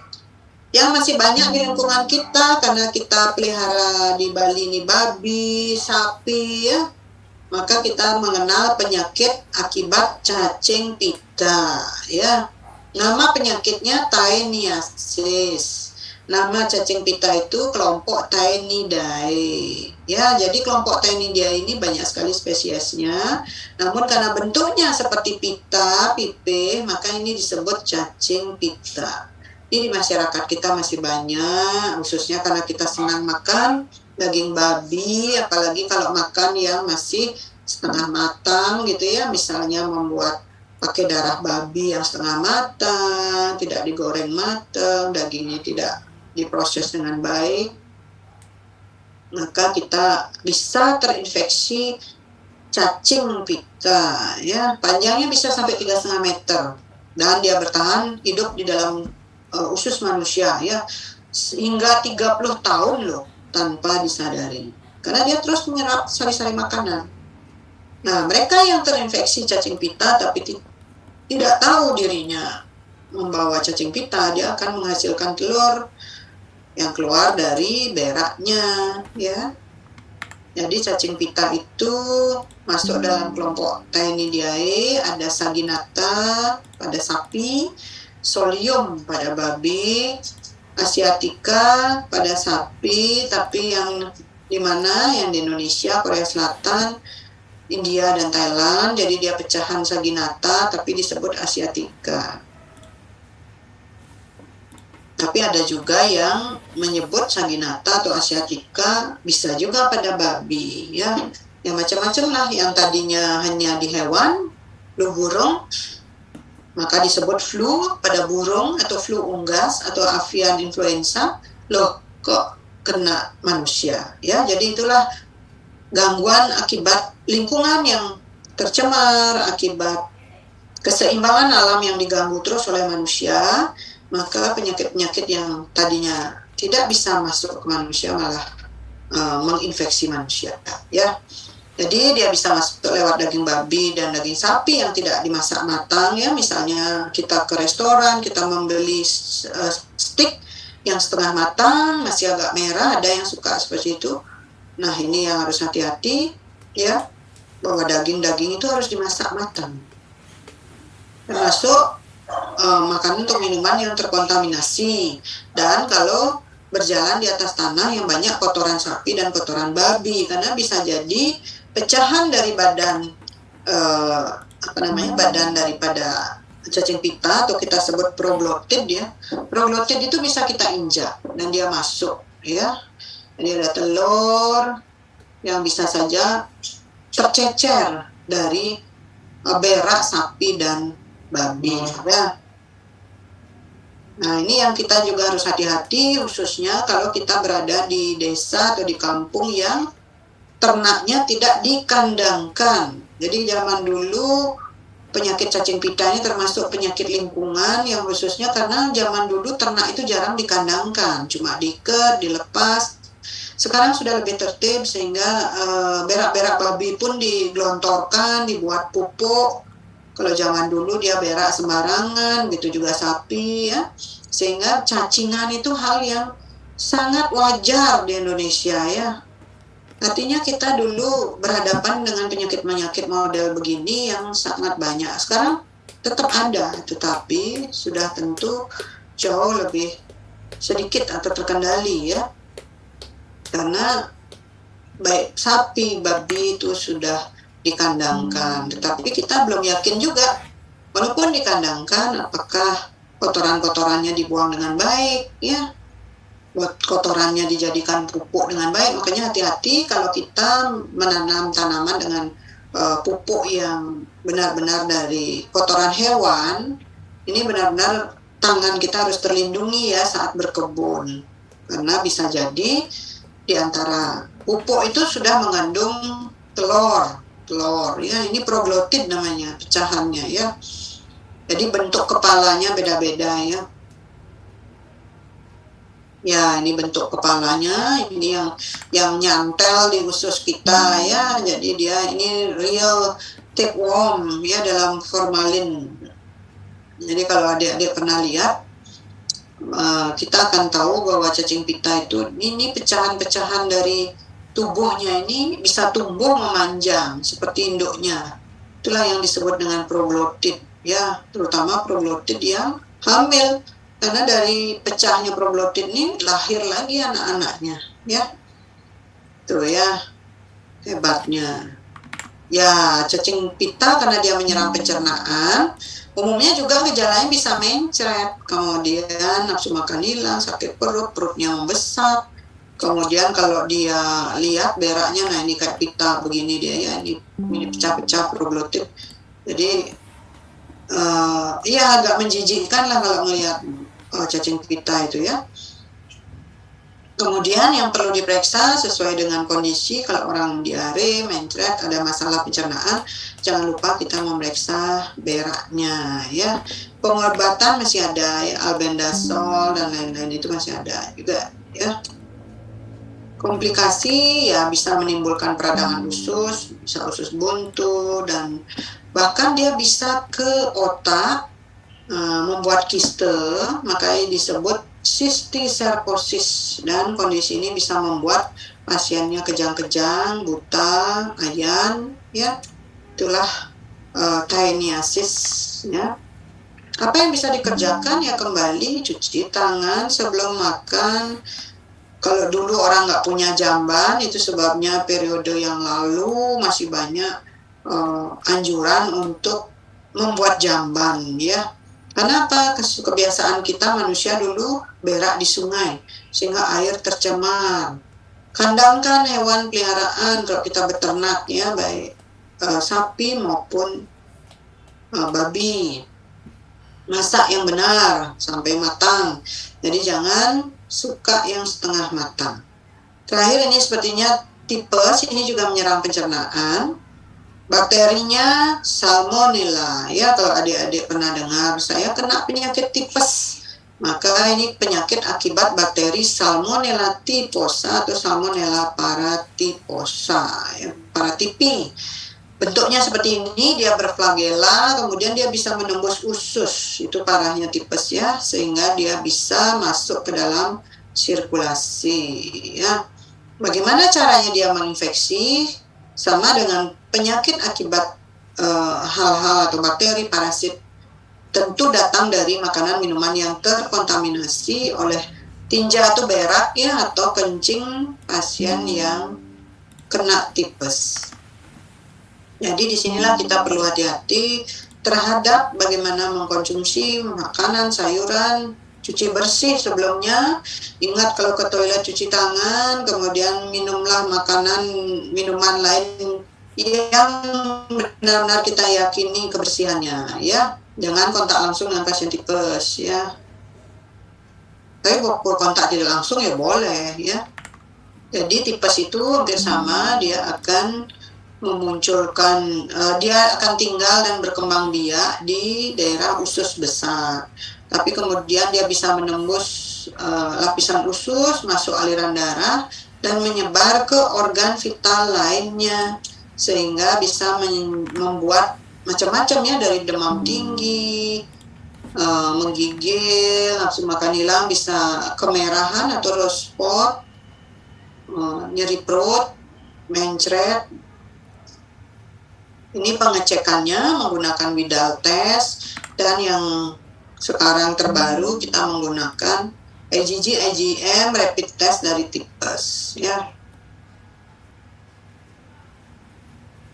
yang masih banyak di lingkungan kita karena kita pelihara di Bali ini babi, sapi ya. Maka kita mengenal penyakit akibat cacing pita ya. Nama penyakitnya Taeniasis. Nama cacing pita itu kelompok Taenidae. Ya, jadi kelompok Taenidae ini banyak sekali spesiesnya. Namun karena bentuknya seperti pita, pipe, maka ini disebut cacing pita. Ini di masyarakat kita masih banyak, khususnya karena kita senang makan daging babi, apalagi kalau makan yang masih setengah matang gitu ya, misalnya membuat pakai darah babi yang setengah matang, tidak digoreng matang, dagingnya tidak diproses dengan baik, maka kita bisa terinfeksi cacing pita ya. Panjangnya bisa sampai 3,5 meter dan dia bertahan hidup di dalam usus manusia ya hingga 30 tahun loh tanpa disadari karena dia terus menyerap sari-sari makanan. Nah, mereka yang terinfeksi cacing pita tapi tidak tahu dirinya membawa cacing pita, dia akan menghasilkan telur yang keluar dari beraknya ya. Jadi cacing pita itu masuk dalam kelompok Taenidae, ada Saginata pada sapi, Solium pada babi, Asiatica pada sapi, tapi yang di mana? Yang di Indonesia, Korea Selatan, India dan Thailand. Jadi dia pecahan Saginata tapi disebut Asiatica. Tapi ada juga yang menyebut Saginata atau Asiatica bisa juga pada babi ya. Yang macam-macam lah, yang tadinya hanya di hewan, flu burung, maka disebut flu pada burung atau flu unggas atau avian influenza. Loh, kok kena manusia ya. Jadi itulah gangguan akibat lingkungan yang tercemar, akibat keseimbangan alam yang diganggu terus oleh manusia. Maka penyakit-penyakit yang tadinya tidak bisa masuk ke manusia malah menginfeksi manusia ya. Jadi dia bisa masuk lewat daging babi dan daging sapi yang tidak dimasak matang ya. Misalnya kita ke restoran, kita membeli steak yang setengah matang, masih agak merah, ada yang suka seperti itu. Nah ini yang harus hati-hati ya, bahwa daging-daging itu harus dimasak matang. Termasuk makanan untuk minuman yang terkontaminasi, dan kalau berjalan di atas tanah yang banyak kotoran sapi dan kotoran babi, karena bisa jadi pecahan dari badan badan daripada cacing pita atau kita sebut proglotid ya. Proglotid itu bisa kita injak dan dia masuk ya. Jadi ada telur yang bisa saja tercecer dari berak sapi dan babi ya. Nah, ini yang kita juga harus hati-hati, khususnya kalau kita berada di desa atau di kampung yang ternaknya tidak dikandangkan. Jadi zaman dulu penyakit cacing pita ini termasuk penyakit lingkungan yang khususnya karena zaman dulu ternak itu jarang dikandangkan, cuma diikat, dilepas. Sekarang sudah lebih tertib sehingga berak-berak babi pun digelontorkan, dibuat pupuk. Kalau zaman dulu dia berak sembarangan, begitu juga sapi ya. Sehingga cacingan itu hal yang sangat wajar di Indonesia ya. Artinya kita dulu berhadapan dengan penyakit-penyakit model begini yang sangat banyak. Sekarang tetap ada, tetapi sudah tentu jauh lebih sedikit atau terkendali ya. Karena baik sapi, babi itu sudah dikandangkan, tetapi kita belum yakin juga walaupun dikandangkan apakah kotoran-kotorannya dibuang dengan baik ya, kotorannya dijadikan pupuk dengan baik. Makanya hati-hati kalau kita menanam tanaman dengan pupuk yang benar-benar dari kotoran hewan. Ini benar-benar tangan kita harus terlindungi ya saat berkebun, karena bisa jadi di antara pupuk itu sudah mengandung telur ya, ini proglotid namanya pecahannya ya. Jadi bentuk kepalanya beda-beda ya. Ya, ini bentuk kepalanya, ini yang nyantel di usus kita ya. Jadi dia ini real tapeworm ya dalam formalin. Jadi kalau adik-adik pernah lihat, kita akan tahu bahwa cacing pita itu ini pecahan-pecahan dari tubuhnya ini bisa tumbuh memanjang seperti induknya. Itulah yang disebut dengan proglotid ya, terutama proglotid yang hamil, karena dari pecahnya proglotid ini lahir lagi anak-anaknya ya. Tuh ya, hebatnya ya cacing pita. Karena dia menyerang pencernaan, umumnya juga gejalanya bisa mencret, kemudian nafsu makan hilang, sakit perut, perutnya membesar. Kemudian kalau dia lihat beraknya, nah ini kayak pita begini dia ya, ini pecah-pecah proglotid. Jadi ya agak menjijikkan lah kalau melihat cacing pita itu ya. Kemudian yang perlu diperiksa sesuai dengan kondisi, kalau orang diare, mencret, ada masalah pencernaan, jangan lupa kita memeriksa beraknya ya. Pengobatan masih ada ya, albendazole dan lain-lain itu masih ada juga ya. Komplikasi ya bisa menimbulkan peradangan usus, bisa usus buntu, dan bahkan dia bisa ke otak, membuat kiste, makanya disebut sistiserkosis, dan kondisi ini bisa membuat pasiennya kejang-kejang, buta, ayan ya. Itulah taeniasis ya. Apa yang bisa dikerjakan ya, kembali cuci tangan sebelum makan. Kalau dulu orang nggak punya jamban, itu sebabnya periode yang lalu masih banyak anjuran untuk membuat jamban ya. Karena apa? Kebiasaan kita manusia dulu berak di sungai sehingga air tercemar. Kandangkan hewan peliharaan kalau kita beternak ya, baik sapi maupun babi. Masak yang benar sampai matang. Jadi jangan suka yang setengah matang. Terakhir ini sepertinya tipes, ini juga menyerang pencernaan. Bakterinya Salmonella ya, kalau adik-adik pernah dengar saya kena penyakit tipes, maka ini penyakit akibat bakteri Salmonella typhosa atau Salmonella paratiposa ya, paratipi. Bentuknya seperti ini, dia berflagela, kemudian dia bisa menembus usus, itu parahnya tipes ya, sehingga dia bisa masuk ke dalam sirkulasi ya. Bagaimana caranya dia menginfeksi? Sama dengan penyakit akibat hal-hal atau bakteri parasit, tentu datang dari makanan minuman yang terkontaminasi oleh tinja atau berak ya, atau kencing pasien yang kena tipes. Jadi disinilah kita perlu hati-hati terhadap bagaimana mengkonsumsi makanan, sayuran, cuci bersih sebelumnya. Ingat kalau ke toilet cuci tangan, kemudian minumlah minuman lain yang benar-benar kita yakini kebersihannya, ya. Jangan kontak langsung dengan pasien tipes, ya. Tapi kalau kontak tidak langsung ya boleh, ya. Jadi tipes itu hampir sama, dia akan memunculkan, dia akan tinggal dan berkembang biak di daerah usus besar. Tapi kemudian dia bisa menembus lapisan usus, masuk aliran darah, dan menyebar ke organ vital lainnya, sehingga bisa membuat macam-macam ya, dari demam tinggi, menggigil, nafsu makan hilang, bisa kemerahan atau rose spot, nyeri perut, mencret. Ini pengecekannya menggunakan Widal test, dan yang sekarang terbaru kita menggunakan IgG, IgM rapid test dari tipes, ya.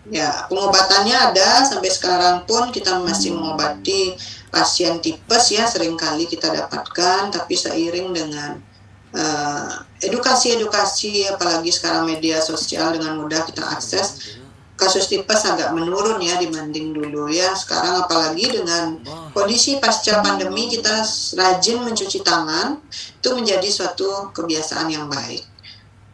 Ya, pengobatannya ada sampai sekarang pun kita masih mengobati pasien tipes ya, seringkali kita dapatkan, tapi seiring dengan edukasi, apalagi sekarang media sosial dengan mudah kita akses, kasus tipes agak menurun ya dibanding dulu ya. Sekarang apalagi dengan kondisi pasca pandemi, kita rajin mencuci tangan, itu menjadi suatu kebiasaan yang baik.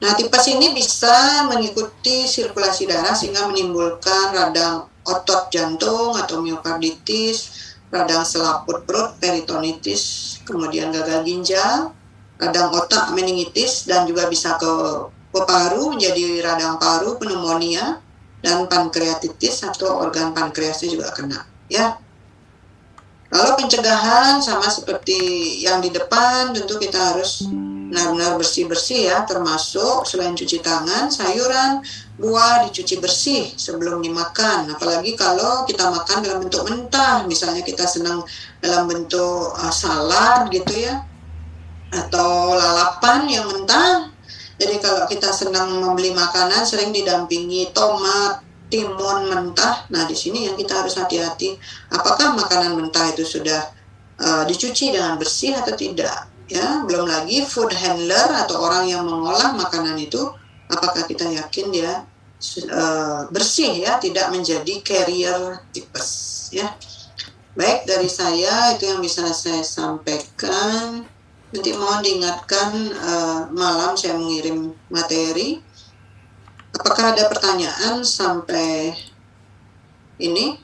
Nah, tipes ini bisa mengikuti sirkulasi darah sehingga menimbulkan radang otot jantung atau miokarditis, radang selaput perut, peritonitis, kemudian gagal ginjal, radang otak, meningitis, dan juga bisa ke paru menjadi radang paru, pneumonia, dan pankreatitis atau organ pankreasnya juga kena, ya. Lalu pencegahan sama seperti yang di depan, tentu kita harus benar-benar bersih-bersih ya, termasuk selain cuci tangan, sayuran, buah dicuci bersih sebelum dimakan. Apalagi kalau kita makan dalam bentuk mentah, misalnya kita senang dalam bentuk salad gitu ya, atau lalapan yang mentah. Jadi kalau kita senang membeli makanan sering didampingi tomat, timun mentah. Nah, di sini yang kita harus hati-hati, apakah makanan mentah itu sudah dicuci dengan bersih atau tidak, ya. Belum lagi food handler atau orang yang mengolah makanan itu, apakah kita yakin dia bersih ya, tidak menjadi carrier tipes, ya. Baik, dari saya itu yang bisa saya sampaikan. Nanti mohon diingatkan malam saya mengirim materi. Apakah ada pertanyaan sampai ini?